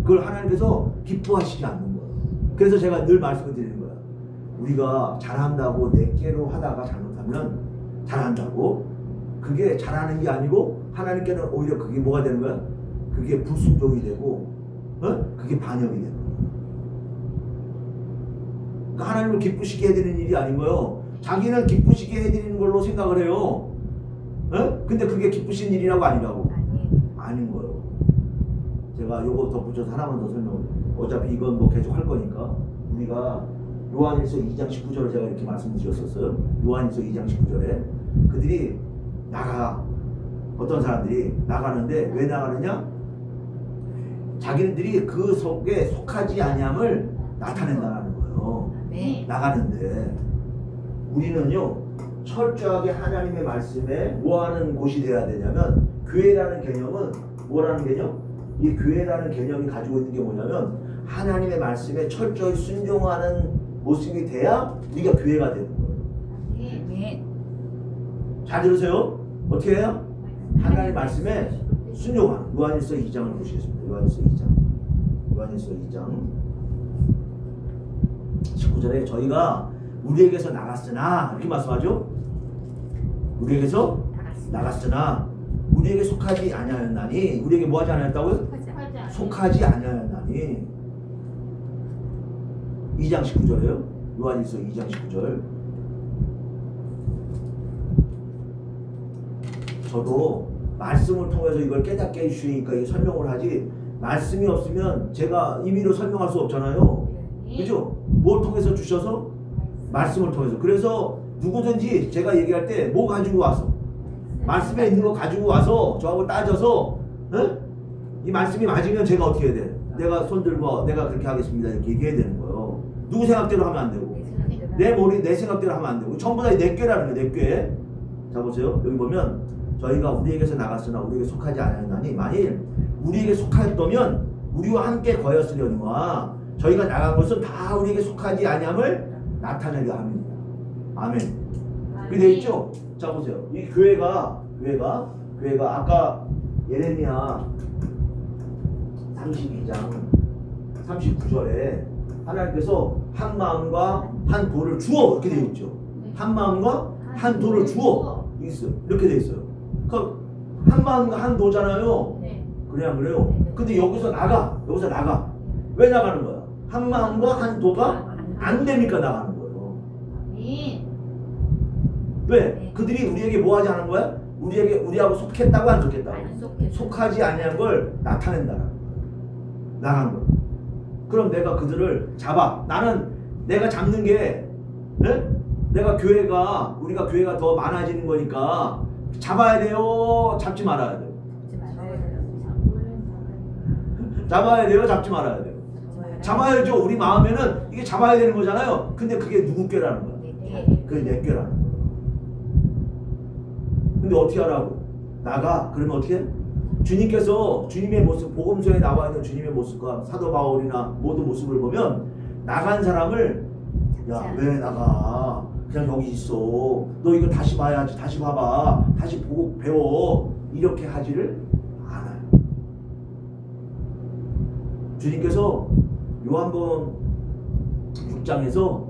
그걸 하나님께서 기뻐하시지 않는 거예요. 그래서 제가 늘 말씀을 드리는 거야. 우리가 잘한다고 내 꾀로 하다가 잘못하면 잘한다고 그게 잘하는 게 아니고 하나님께는 오히려 그게 뭐가 되는 거야? 그게 불순종이 되고 그게 반역이 되는 거야. 그러니까 하나님을 기쁘시게 해드리는 일이 아닌 거예요. 자기는 기쁘시게 해드리는 걸로 생각을 해요. 근데 그게 기쁘신 일이라고 아니라고. 아닌 거예요. 제가 요거 덧붙여서 하나만 더 설명을. 어차피 이건 뭐 계속 할 거니까 우리가 요한일서 2장 19절을 제가 이렇게 말씀드렸었어요. 요한일서 2장 19절에 그들이 어떤 사람들이 나가는데 왜 나가느냐? 자기네들이 그 속에 속하지 아니함을 나타낸다는 거예요. 네. 나가는데 우리는요 철저하게 하나님의 말씀에 뭐하는 곳이 돼야 되냐면 교회라는 개념은 뭐라는 개념? 이 교회라는 개념이 가지고 있는 게 뭐냐면 하나님의 말씀에 철저히 순종하는 모습이 돼야 우리가 교회가 되는 거예요. 아멘. 잘 들으세요? 어떻게 해요? 하나님의 말씀에 순종하는. 요한일서 2장을 보시겠습니다. 요한일서 2장 19절에 저희가 우리에게서 나갔으나 이렇게 말씀하죠. 우리에게서 나갔으나 우리에게 속하지 아니하였나니. 우리에게 뭐하지 않았다고요? 속하지 아니하였나니. 2장 19절이에요. 요한일서 2장 19절. 저도 말씀을 통해서 이걸 깨닫게 해주시니까 이게 설명을 하지, 말씀이 없으면 제가 임의로 설명할 수 없잖아요. 그죠? 뭘 통해서 주셔서? 말씀을 통해서. 그래서 누구든지 제가 얘기할 때 뭐 가지고 와서, 말씀에 있는 거 가지고 와서 저하고 따져서, 이 말씀이 맞으면 제가 어떻게 해야 돼? 내가 손 들고 내가 그렇게 하겠습니다 이렇게 얘기해야 되는 거예요. 누구 생각대로 하면 안 되고, 내 머리 내 생각대로 하면 안 되고, 전부 다 내 꾀라는 거예요. 내 꾀. 자 보세요. 여기 보면 저희가 우리에게서 나갔으나 우리에게 속하지 않았나니, 만일 우리에게 속하였다면 우리와 함께 거였으려니와 저희가 나간 것은 다 우리에게 속하지 아니함을 나타내려 합니다. 아멘. 그게 돼 있죠? 자 보세요. 이 교회가 아까 예레미야 32장 39절에 하나님께서 한 마음과 한 돌을 주어 이렇게 되어 있죠. 한 마음과 한 돌을 주어 있어요. 이렇게 되어 있어요. 그럼 한 마음과 한 도잖아요. 그래 안 그래요? 근데 여기서 나가. 왜 나가는 거야? 한 마음과 한 도가 안 되니까 나가는 거예요. 왜? 그들이 우리에게 뭐 하지 않은 거야? 우리하고 속했다고 안 속했다고? 속하지 아니한 걸 나타낸다는 거야. 나간 거야. 그럼 내가 그들을 잡아. 나는 내가 잡는 게, 내가 우리가 교회가 더 많아지는 거니까 잡아야 돼요? 잡지 말아야 돼요? 잡아야 돼요? 잡지 말아야 돼요? 잡아야죠. 우리 마음에는 이게 잡아야 되는 거잖아요. 근데 그게 누구 꾀라는 거야? 그게 내 꾀라는 거야. 근데 어떻게 하라고? 나가. 그러면 어떻게 해? 주님께서 주님의 모습, 복음서에 나와 있는 주님의 모습과 사도 바울이나 모든 모습을 보면 나간 사람을, 야 왜 나가? 그냥 여기 있어. 너 이거 다시 봐야지. 다시 봐봐. 다시 보고 배워. 이렇게 하지를 않아요. 주님께서 요한복음 6장에서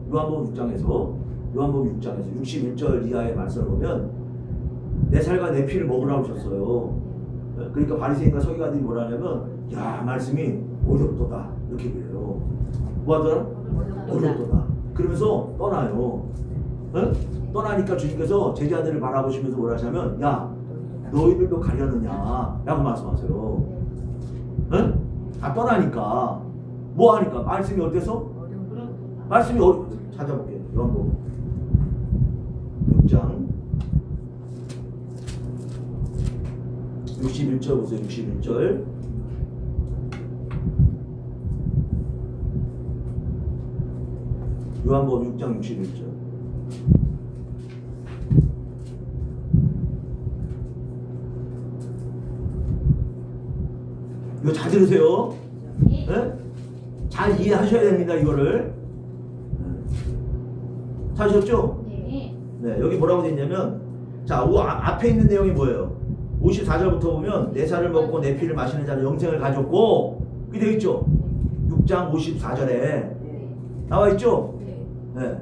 61절 이하의 말씀을 보면 내 살과 내 피를 먹으라고 하셨어요. 그러니까 바리새인과 서기관들이 뭐라 하냐면, 야 말씀이 어렵도다 이렇게 그래요. 뭐 하더라? 어렵도다. 그러면서 떠나요. 떠나니까 주님께서 제자들을 바라보시면서 뭐라 하시냐면, 야 너희들도 가려느냐 라고 말씀하세요. 다 떠나니까 뭐 하니까? 말씀이 어때서? 말씀이 찾아볼게요. 요한복음 6장 61절 보세요. 61절. 요한복음 6장 61절. 이거 잘 들으세요. 잘 이해하셔야 됩니다. 이거를. 찾으셨죠? 네. 여기 뭐라고 되어 있냐면, 자, 앞에 있는 내용이 뭐예요? 54절부터 보면 내 살을 먹고 내 피를 마시는 자는 영생을 가졌고, 그게 되어 있죠? 6장 54절에 나와 있죠? 네.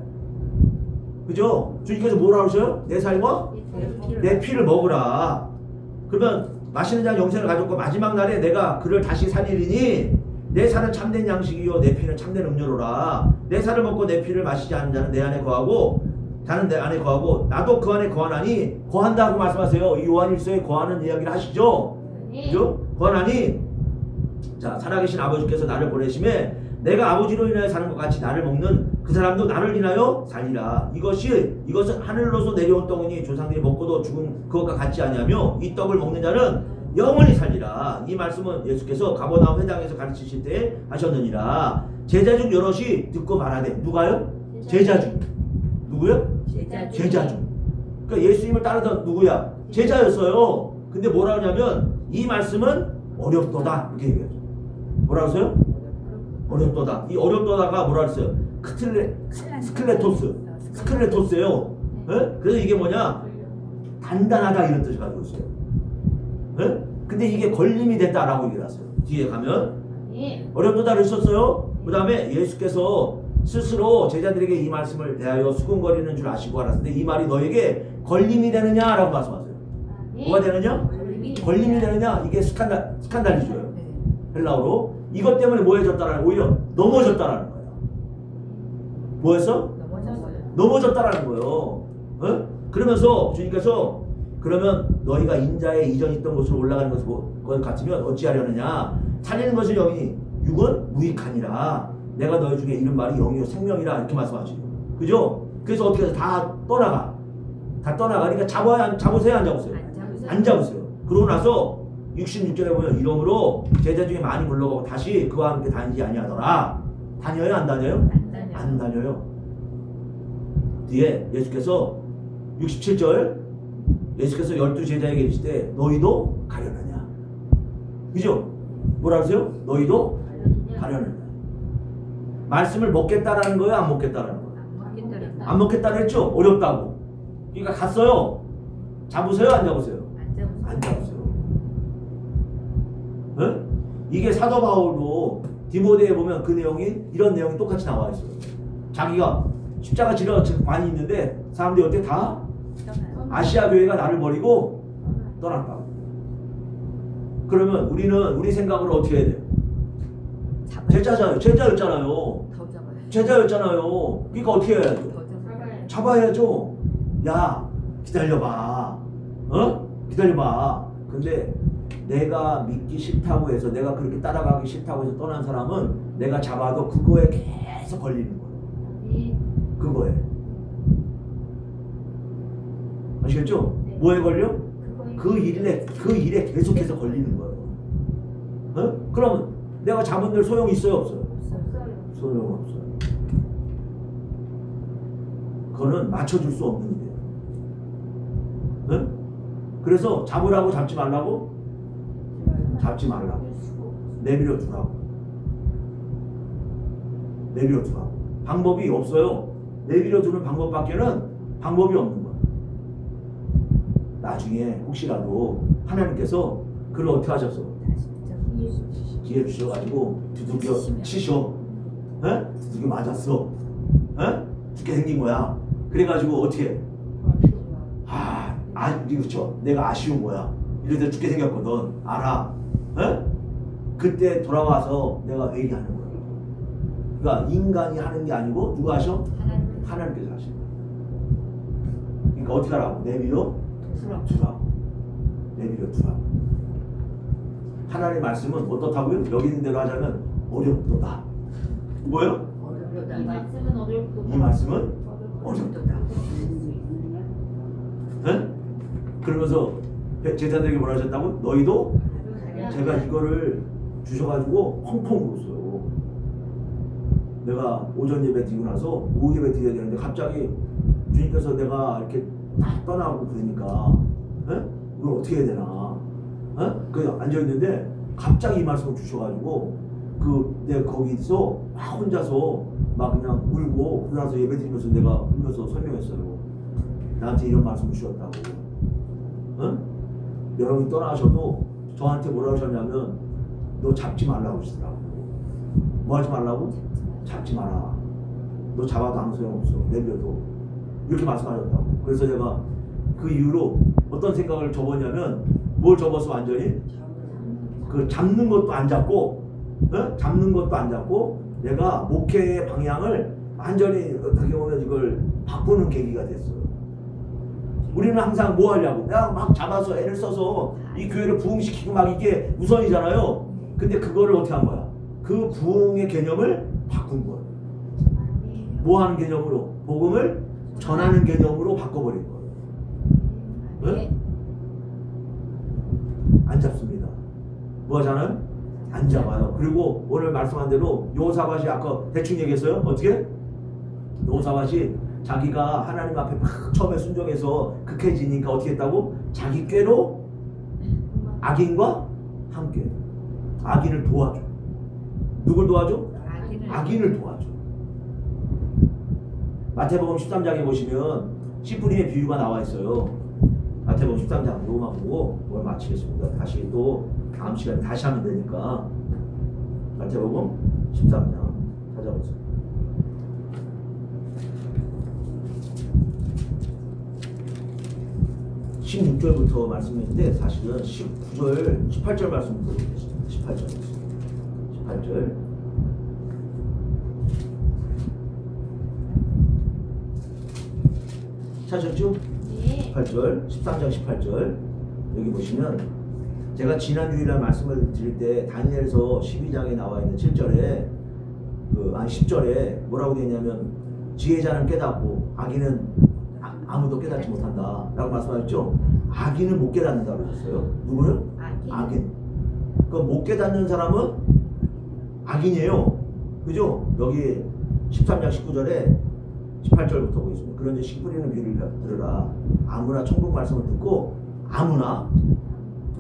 그죠? 주님께서 뭐라고 하셔요? 내 살과 내 피를 먹으라. 그러면 마시는 자는 영생을 가졌고 마지막 날에 내가 그를 다시 살리리니 내 살은 참된 양식이요 내 피는 참된 음료로라. 내 살을 먹고 내 피를 마시지 않는 자는 내 안에 거하고 자는 내 안에 거하고 나도 그 안에 거하나니, 거한다고 말씀하세요. 이 요한일서에 거하는 이야기를 하시죠. 그죠? 거하나니, 자, 살아계신 아버지께서 나를 보내심에 내가 아버지로 인하여 사는 것 같이 나를 먹는 그 사람도 나를 인하여 살리라. 이것은 하늘로서 내려온 떡이니 조상들이 먹고도 죽은 그것과 같지 아니하며 이 떡을 먹는 자는 영원히 살리라. 이 말씀은 예수께서 가버나움 회당에서 가르치실 때 하셨느니라. 제자 중 여럿이 듣고 말하되. 누가요? 제자 중. 누구요? 제자 중. 그러니까 예수님을 따르던 누구야? 제자였어요. 근데 뭐라 하냐면 이 말씀은 어렵도다 이렇게 얘기해요. 뭐라고 써요? 어렵도다. 이 어렵도다가 뭐라 그랬어요? 스클레토스예요. 예? 그래서 이게 뭐냐? 단단하다 이런 뜻을 가지고 있어요. 예? 근데 이게 걸림이 됐다라고 얘기를 했어요. 뒤에 가면 네. 어렵도다를 썼어요. 그 다음에 예수께서 스스로 제자들에게 이 말씀을 대하여 수군거리는 줄 아시고 알았는데 이 말이 너에게 걸림이 되느냐라고 말씀하세요. 뭐가 되느냐? 걸림이 되느냐? 이게 스칸달리죠요. 헬라어로. 이것 때문에 뭐해졌다라는 오히려 넘어졌다라는 거예요. 뭐했어? 넘어졌다라는 거예요. 어? 그러면서 주님께서 그러면 너희가 인자의 이전에 있던 곳으로 올라가는 것 같으면 어찌하려느냐? 살리는 것을 영이니 육은 무익하니라. 내가 너희 중에 이런 말이 영이요 생명이라 이렇게 말씀하시죠. 그죠? 그래서 어떻게 해서 다 떠나가. 다 떠나가니까 잡으세요 안 잡으세요? 안 잡으세요. 그러고 나서 66절에 보면 이러므로 제자 중에 많이 물러가고 다시 그와 함께 다니지 아니하더라. 다녀요 안 다녀요? 안 다녀요. 뒤에 예수께서 67절 예수께서 12제자에게 이르시되 너희도 가려느냐. 그죠? 뭐라 그러세요? 너희도 가려느냐. 말씀을 먹겠다라는 거예요? 안 먹겠다라는 거예요? 안 먹겠다고 했죠? 어렵다고. 그러니까 갔어요. 잡으세요 안 잡으세요? 안 잡으세요. 네? 이게 사도 바울도 디모데에 보면 그 내용이 이런 내용이 똑같이 나와 있어요. 자기가 십자가 지러 많이 있는데 사람들이 어떻게 다 아시아 교회가 나를 버리고 떠났다. 그러면 우리는 우리 생각으로 어떻게 해야 돼요? 제자였잖아요. 제자였잖아요. 그러니까 어떻게 해야 돼요? 잡아야죠. 야 기다려봐. 어? 기다려봐. 근데 내가 믿기 싫다고 해서 내가 그렇게 따라가기 싫다고 해서 떠난 사람은 내가 잡아도 그거에 계속 걸리는 거예요. 그거에. 아시겠죠? 네. 뭐에 걸려? 그 일에 계속해서 걸리는 거예요. 어? 그럼 내가 잡은 들 소용이 있어요 없어요? 소용없어요. 그거는 맞춰줄 수 없는 일이에요. 어? 그래서 잡으라고 잡지 말라고? 잡지 말라고. 내버려 두라고. 내버려 두라고. 방법이 없어요. 내버려 두는 방법밖에는 방법이 없는 거예요. 나중에 혹시라도 하나님께서 그걸 어떻게 하셨어? 기회 주셔가지고 두들겨 치셔. 에? 두들겨 맞았어. 에? 죽게 생긴 거야. 그래가지고 어떻게 해? 그렇죠. 내가 아쉬운 거야. 이래서 죽게 생겼거든. 알아. 에? 그때 돌아와서 내가 회개하는 거야. 그러니까 인간이 하는 게 아니고 누가 하셔? 하나님께서 하시는 거야. 그러니까 어떻게 하라고? 내버려 두라고. 내버려 두라고. 하나님의 말씀은 어떻다고요? 여기 있는 대로 하자면 어렵도다. 뭐요? 이 말씀은 어렵도다. 이 말씀은 어렵도다. 네? 그러면서 제자들에게 뭐라 하셨다고? 너희도 제가 이거를 주셔가지고 펑펑 울었어요. 내가 오전 예배 드리고 나서 오후 예배 드려야 되는데 갑자기 주님께서 내가 이렇게 딱 떠나고 그러니까 이걸 어떻게 해야 되나? 그래서 앉아있는데 갑자기 이 말씀을 주셔가지고 내가 거기서 막 혼자서 막 그냥 울고 그러나서 예배 드리면서 내가 울면서 설명했어요. 나한테 이런 말씀을 주셨다고. 여러분이 떠나셔도 저한테 뭐라고 하셨냐면 너 잡지 말라고 하시더라고. 뭐 하지 말라고? 잡지 마라. 너 잡아도 아무 소용없어. 내버려둬. 이렇게 말씀하셨다고. 그래서 제가 그 이후로 어떤 생각을 접었냐면 뭘 접었어 완전히? 그 잡는 것도 안 잡고 잡는 것도 안 잡고 내가 목회의 방향을 완전히 어떻게 보면 이걸 바꾸는 계기가 됐어요. 우리는 항상 뭐 하려고? 내가 막 잡아서 애를 써서 이 교회를 부흥시키고 막 이게 우선이잖아요. 근데 그거를 어떻게 한 거야? 그 부흥의 개념을 바꾼 거예요. 뭐 하는 개념으로? 복음을 전하는 개념으로 바꿔버린 거예요. 네? 안 잡습니다. 뭐 하잖아요? 안 잡아요. 그리고 오늘 말씀한 대로 요사밭이 아까 대충 얘기했어요. 어떻게? 요사밭이 자기가 하나님 앞에 막 처음에 순종해서 극해지니까 어떻게 했다고? 자기 꾀로 악인과 함께 악인을 도와줘. 누굴 도와줘? 악인을 도와줘. 마태복음 13장에 보시면 씨 뿌림의 비유가 나와 있어요. 마태복음 13장 요것만 보고 오늘 마치겠습니다. 다시 또 다음 시간에 다시 하면 되니까 마태복음 13장 찾아보세요. 16절부터 말씀했는데 사실은 19절, 18절 말씀부터 보겠습니다. 18절. 찾으셨죠? 네. 18절, 13장 18절. 여기 보시면 제가 지난 주일날 말씀을 드릴 때 다니엘서 12장에 나와 있는 7절에 10절에 뭐라고 되어 있냐면 지혜자는 깨닫고 악인은 아무도 깨닫지 못한다 라고 말씀하셨죠? 악인은 못 깨닫는다고 그러셨어요. 누구는? 악인. 그럼 못 깨닫는 사람은 악인이에요. 그죠? 여기 13장 19절에 18절부터 보겠습니다. 그런데 씨 뿌리는 비유를 들으라. 아무나 천국 말씀을 듣고 아무나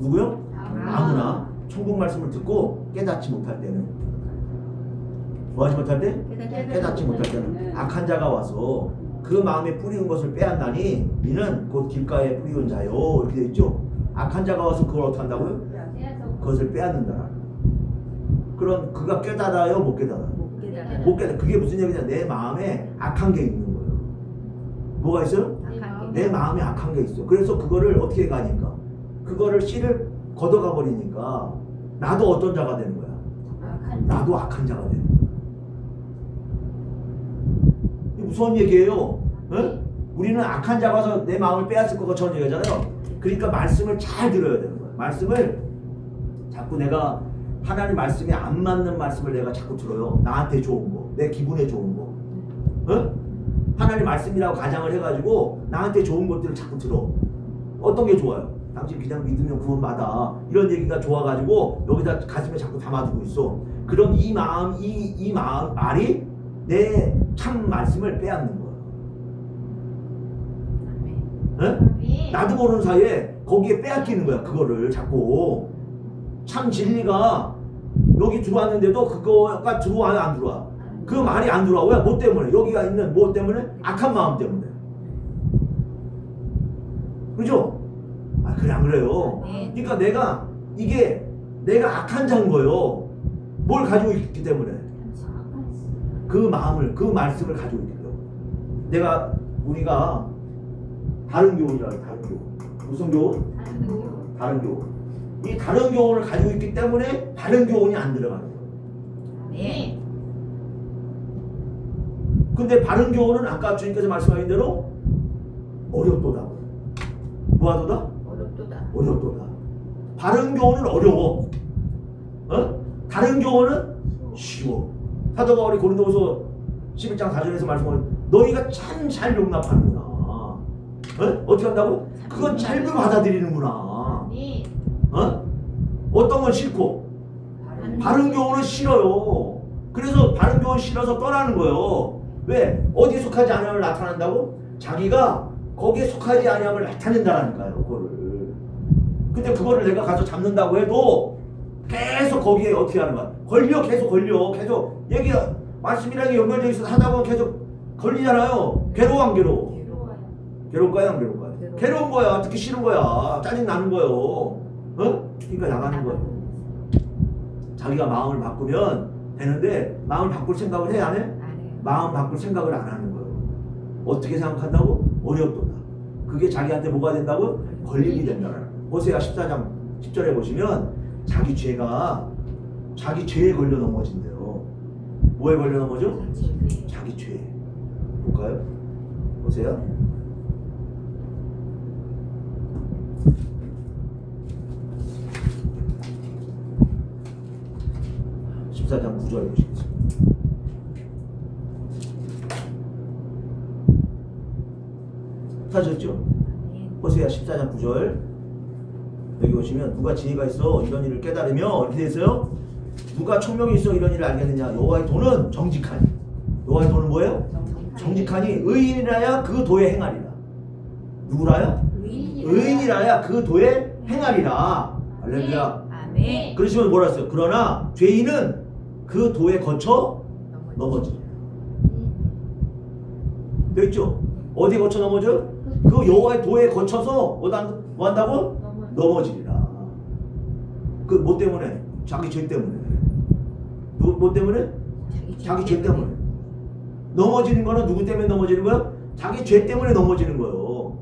누구요? 아무나 천국 말씀을 듣고 깨닫지 못할 때는 뭐하지 못할 때? 깨닫지 못할 때는 악한 자가 와서 그 마음에 뿌리운 것을 빼앗나니 이는 곧 길가에 뿌리운 자요 이렇게 되어 있죠. 악한 자가 와서 그걸 어떻게 한다고요? 그것을 빼앗는다. 그럼 그가 깨달아요? 못 깨달아요? 못 깨달아. 그게 무슨 얘기냐? 내 마음에 악한 게 있는 거예요. 뭐가 있어요? 내 마음에 악한 게 있어. 그래서 그거를 어떻게 가니까 그거를 씨를 걷어가 버리니까 나도 어떤 자가 되는 거야? 나도 악한 자가 되는 거야. 무서운 얘기예요. 응? 우리는 악한 자가 와서 내 마음을 빼앗을 거가 전 얘기잖아요. 그러니까 말씀을 잘 들어야 되는 거야. 말씀을 자꾸 내가 하나님 말씀이 안 맞는 말씀을 내가 자꾸 들어요. 나한테 좋은 거, 내 기분에 좋은 거. 응? 하나님 말씀이라고 가장을 해가지고 나한테 좋은 것들을 자꾸 들어. 어떤 게 좋아요? 당신 그냥 믿으면 구원받아. 이런 얘기가 좋아가지고 여기다 가슴에 자꾸 담아두고 있어. 그럼 이 마음, 이 마음, 말이 내 참 말씀을 빼앗는 거야. 응? 나도 모르는 사이에 거기에 빼앗기는 거야. 그거를 자꾸. 참 진리가 여기 들어왔는데도 그거가 들어와요? 안 들어와? 그 말이 안 들어와. 왜? 뭐 때문에? 여기가 있는 뭐 때문에? 악한 마음 때문에. 그죠? 아, 그래 안 그래요? 그러니까 내가 악한 자인 거예요. 뭘 가지고 있기 때문에? 그 마음을, 그 말씀을 가지고 있기 때문에. 우리가 다른 교훈이라고 해요. 다른 교훈. 무슨 교훈? 다른 교훈. 이 다른 교훈을 가지고 있기 때문에 다른 교훈이 안 들어가는 거예요. 네. 근데 바른 교훈은 아까 주님께서 말씀하신 대로 어렵도다. 뭐하도다? 어렵도다. 바른 교훈은 어려워. 다른 교훈은 쉬워. 사도 바울이 고린도후서 11장 4절에서 말씀하는 너희가 참 잘 용납하는구나. 어떻게 한다고? 그건 잘 받아들이는구나. 어떤 건 싫고 바른 교훈은 싫어요. 그래서 바른 교훈 싫어서 떠나는 거예요. 왜? 어디에 속하지 아니함을 나타낸다고? 자기가 거기에 속하지 아니함을 나타낸다라니까요. 그거를. 근데 그거를 내가 가서 잡는다고 해도 계속 거기에 어떻게 하는 거야? 계속 걸려. 계속 얘기가 말씀이라는 게 연결되어 있어서 하다 보면 계속 걸리잖아요. 괴로워 안 괴로워? 괴로울까요? 안 괴로울까요? 괴로운 거야. 듣기 싫은 거야. 짜증 나는 거예요. 그러니까 나가는 거예요. 자기가 마음을 바꾸면 되는데 마음을 바꿀 생각을 해? 안 해? 마음 바꿀 생각을 안 하는 거예요. 어떻게 생각한다고? 어렵도다. 그게 자기한테 뭐가 된다고? 걸림이 된다는 거예요. 호세아 14장 10절에 보시면 자기 죄에 걸려 넘어진대요. 뭐에 걸려 넘어져? 자기 죄에. 볼까요? 호세아 14장 9절 보시겠습니다. 찾으셨죠? 호세아 14장 9절. 여기 보시면 누가 지혜가 있어 이런 일을 깨달으며 어떻게 됐어요? 누가 총명이 있어 이런 일을 알겠느냐? 여호와의 도는 정직하니. 여호와의 도는 뭐예요? 정직하니 의인이라야 그 도에 행하리라. 누구라야? 의인이라야 그 도에 행하리라. 할렐루야. 아멘. 그러시면 뭐라 했어요? 그러나 죄인은 그 도에 거쳐 넘어지. 됐죠? 어디 거쳐 넘어져? 그 여호와의 도에 거쳐서 뭐 한다고? 넘어지리라. 그 뭐 때문에? 자기 죄 때문에. 뭐 때문에? 자기 죄 때문에. 넘어지는 거는 누구 때문에 넘어지는 거야? 자기 죄 때문에 넘어지는 거예요.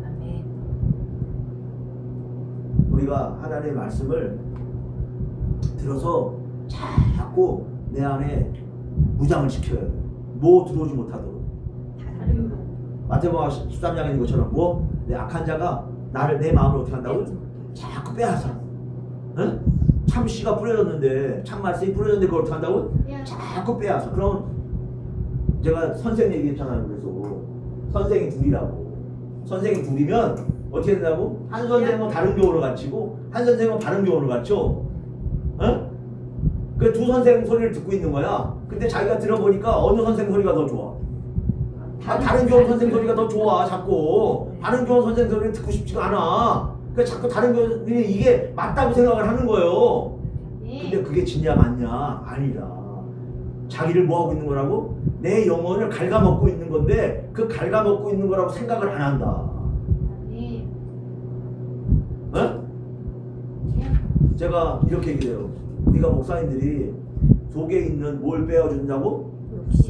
아멘. 우리가 하나님의 말씀을 들어서 자꾸 내 안에 무장을 시켜야 돼. 뭐 들어오지 못하도록. 마태복음 13장에 있는 것처럼 뭐? 내 악한 자가 내 마음을 어떻게 한다고? 자꾸 빼앗아. 응? 참 씨가 뿌려졌는데, 참 말씀이 뿌려졌는데 그걸 어떻게 한다고? 자꾸 빼앗아. 그럼 제가 선생 얘기했잖아요. 그래서 선생이 둘이라고. 선생이 둘이면 어떻게 된다고? 한 선생은 다른 교훈을 가르치고 한 선생은 바른 교훈을 가르쳐. 응? 그 두 선생 소리를 듣고 있는 거야. 근데 자기가 들어보니까 어느 선생 소리가 더 좋아? 다른 교원 선생 소리가 더 좋아. 자꾸 다른 교원 선생 소리를 듣고 싶지가 않아. 그러니까 자꾸 다른 교원이 이게 맞다고 생각을 하는 거예요. 근데 그게 진짜 맞냐? 아니라 자기를 뭐하고 있는 거라고? 내 영혼을 갉아먹고 있는 건데 그 갉아먹고 있는 거라고 생각을 안 한다. 어? 제가 이렇게 얘기해요. 우리가 목사님들이 속에 있는 뭘 빼어준다고?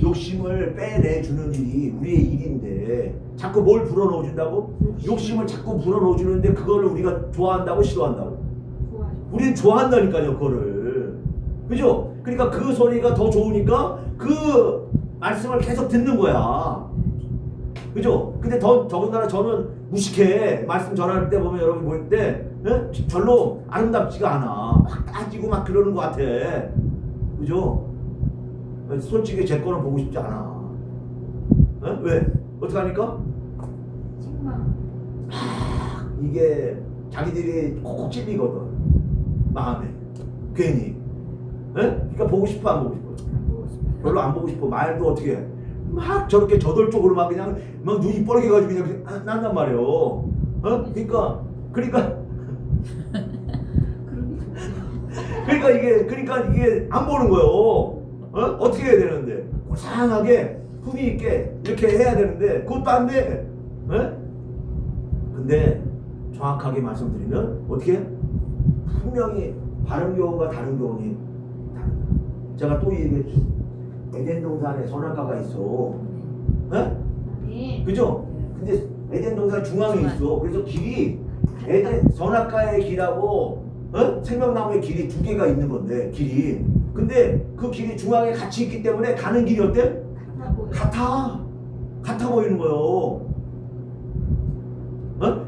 욕심을 빼내주는 일이 우리의 일인데 자꾸 뭘 불어넣어준다고? 욕심을 자꾸 불어넣어주는데 그거를 우리가 좋아한다고 싫어한다고? 우리는 좋아한다니까요. 그거를. 그죠? 그러니까 그 소리가 더 좋으니까 그 말씀을 계속 듣는 거야. 그죠? 근데 더군다나 저는 무식해. 말씀 전할 때 보면 여러분 보일 때 별로 아름답지가 않아. 막 따지고 막 그러는 것 같아. 그죠? 솔직히 제 거는 보고 싶지 않아. 왜? 어떻게 하니까? 이게 자기들이 콕콕 찔리거든. 마음에. 괜히. 그러니까 보고 싶어 안 보고 싶어? 별로 안 보고 싶어. 말도 어떻게 해? 막 저렇게 저돌적으로 막 그냥 막 눈이 뻘개가지고 그냥 난단 말이에요. 그러니까 이게 안 보는 거예요. 어떻게 해야 되는데? 고상하게 품위 있게 이렇게 해야 되는데 그것도 안 돼. 근데 정확하게 말씀드리면 어떻게? 분명히 바른 교훈과 다른 교훈이 다르다. 제가 또 얘기했죠. 에덴 동산에 선악과가 있어. 그죠? 근데 에덴 동산 중앙에 있어. 그래서 길이 선악과의 길하고 생명나무의 길이 두 개가 있는 건데 길이. 근데 그 길이 중앙에 같이 있기 때문에 가는 길이 어때? 같아 보이는 거요.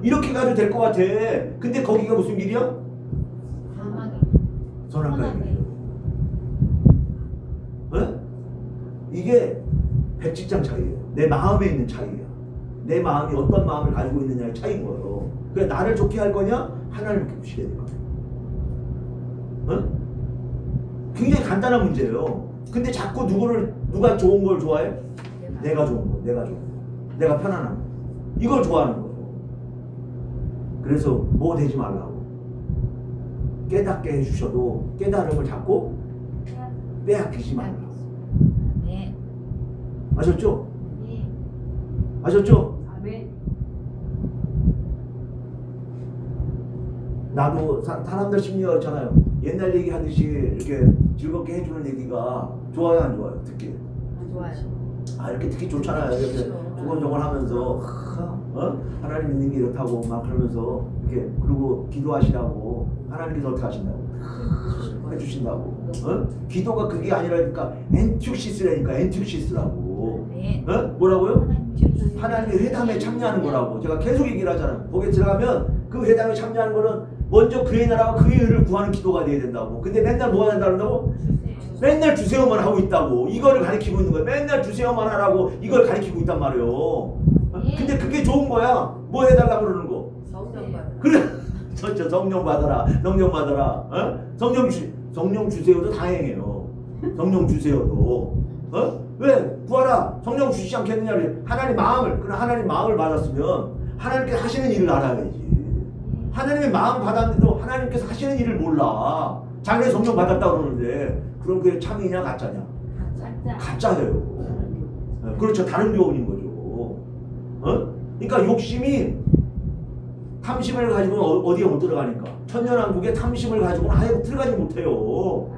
이렇게 가도 될 것 같아. 근데 거기가 무슨 길이야? 선악과의 길. 이게 백지장 차이예요. 내 마음에 있는 차이야. 내 마음이 어떤 마음을 가지고 있느냐의 차이인 거예요. 그래 나를 좋게 할 거냐? 하나님께 보시게 될 거야. 굉장히 간단한 문제예요. 근데 자꾸 누가 좋은 걸 좋아해? 내가 좋은 거, 내가 편안한 거. 이걸 좋아하는 거예요. 그래서 뭐 되지 말라고. 깨닫게 해주셔도 깨달음을 자꾸 빼앗기지 말라고. 아셨죠? 아셨죠? 나도 사람들 심리가 그렇잖아요. 옛날 얘기 하듯이 이렇게 즐겁게 해주는 얘기가 좋아요 안 좋아요? 듣기? 좋아요. 이렇게 듣기 좋잖아요. 이렇게 조곤조곤 하면서 하나님 있는 게 이렇다고 막 그러면서 이렇게 그리고 기도하시라고 하나님께서 어떻게 하신다고? 해주신다고. 기도가 그게 아니라니까 엔투시스라고. 뭐라고요? 하나님의 회담에 참여하는 거라고. 제가 계속 얘기를 하잖아요. 거기에 들어가면 그 회담에 참여하는 거는 먼저 그의 나라와 그의 의를 구하는 기도가 돼야 된다고. 근데 맨날 뭐 한다고? 맨날 주세요만 하고 있다고. 이거를 가리키고 있는 거야. 맨날 주세요만 하라고 이걸 가리키고 있단 말이에요. 근데 그게 좋은 거야. 뭐 해달라고 그러는 거? 성령 받아라. 그래. 저 성령 받아라. 성령 주세요도 다행이에요. 성령 주세요도. 왜? 구하라. 성령 주시지 않겠느냐. 하나님 마음을 받았으면 하나님께서 하시는 일을 알아야지. 하나님의 마음 받았는데도 하나님께서 하시는 일을 몰라. 자기네 성령 받았다 그러는데 그럼 그게 참이냐 가짜냐? 가짜예요. 그렇죠. 다른 교훈인 거죠. 그러니까 욕심이 탐심을 가지고는 어디에 못 들어가니까. 천년왕국에 탐심을 가지고는 아예 들어가지 못해요.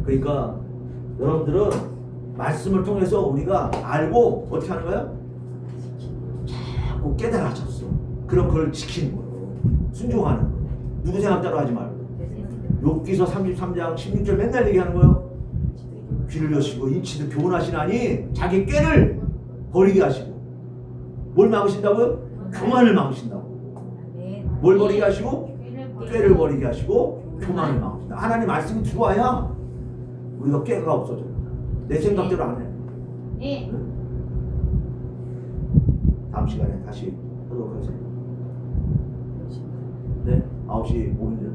그러니까 여러분들은 말씀을 통해서 우리가 알고 어떻게 하는 거야? 자꾸 깨달아졌어. 그럼 그걸 지키는 거예요. 순종하는 거예요. 누구 생각대로 하지 말고. 욥기서 33장 16절 맨날 얘기하는 거예요. 귀를 여시고 인치도 교훈하시나니 자기 꾀를 버리게 하시고. 뭘 막으신다고요? 교만을 막으신다고. 뭘 버리게 하시고? 꾀를 버리게 하시고 교만을 막으신다. 하나님 말씀이 들어와야 우리가 꾀가 없어져요. 내 생각대로 안 해. 네. 다음 시간에 다시 하도록 하겠습니다. 네, 9시 5분.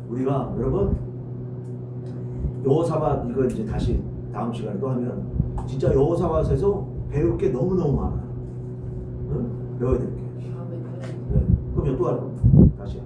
우리가 여러분 여호사밧 이거 이제 다시 다음 시간에 또 하면 진짜 여호사밧에서 배울 게 너무너무 많아요. 응? 배워야 될 게. 네. 그럼 또 할 겁니다. 다시.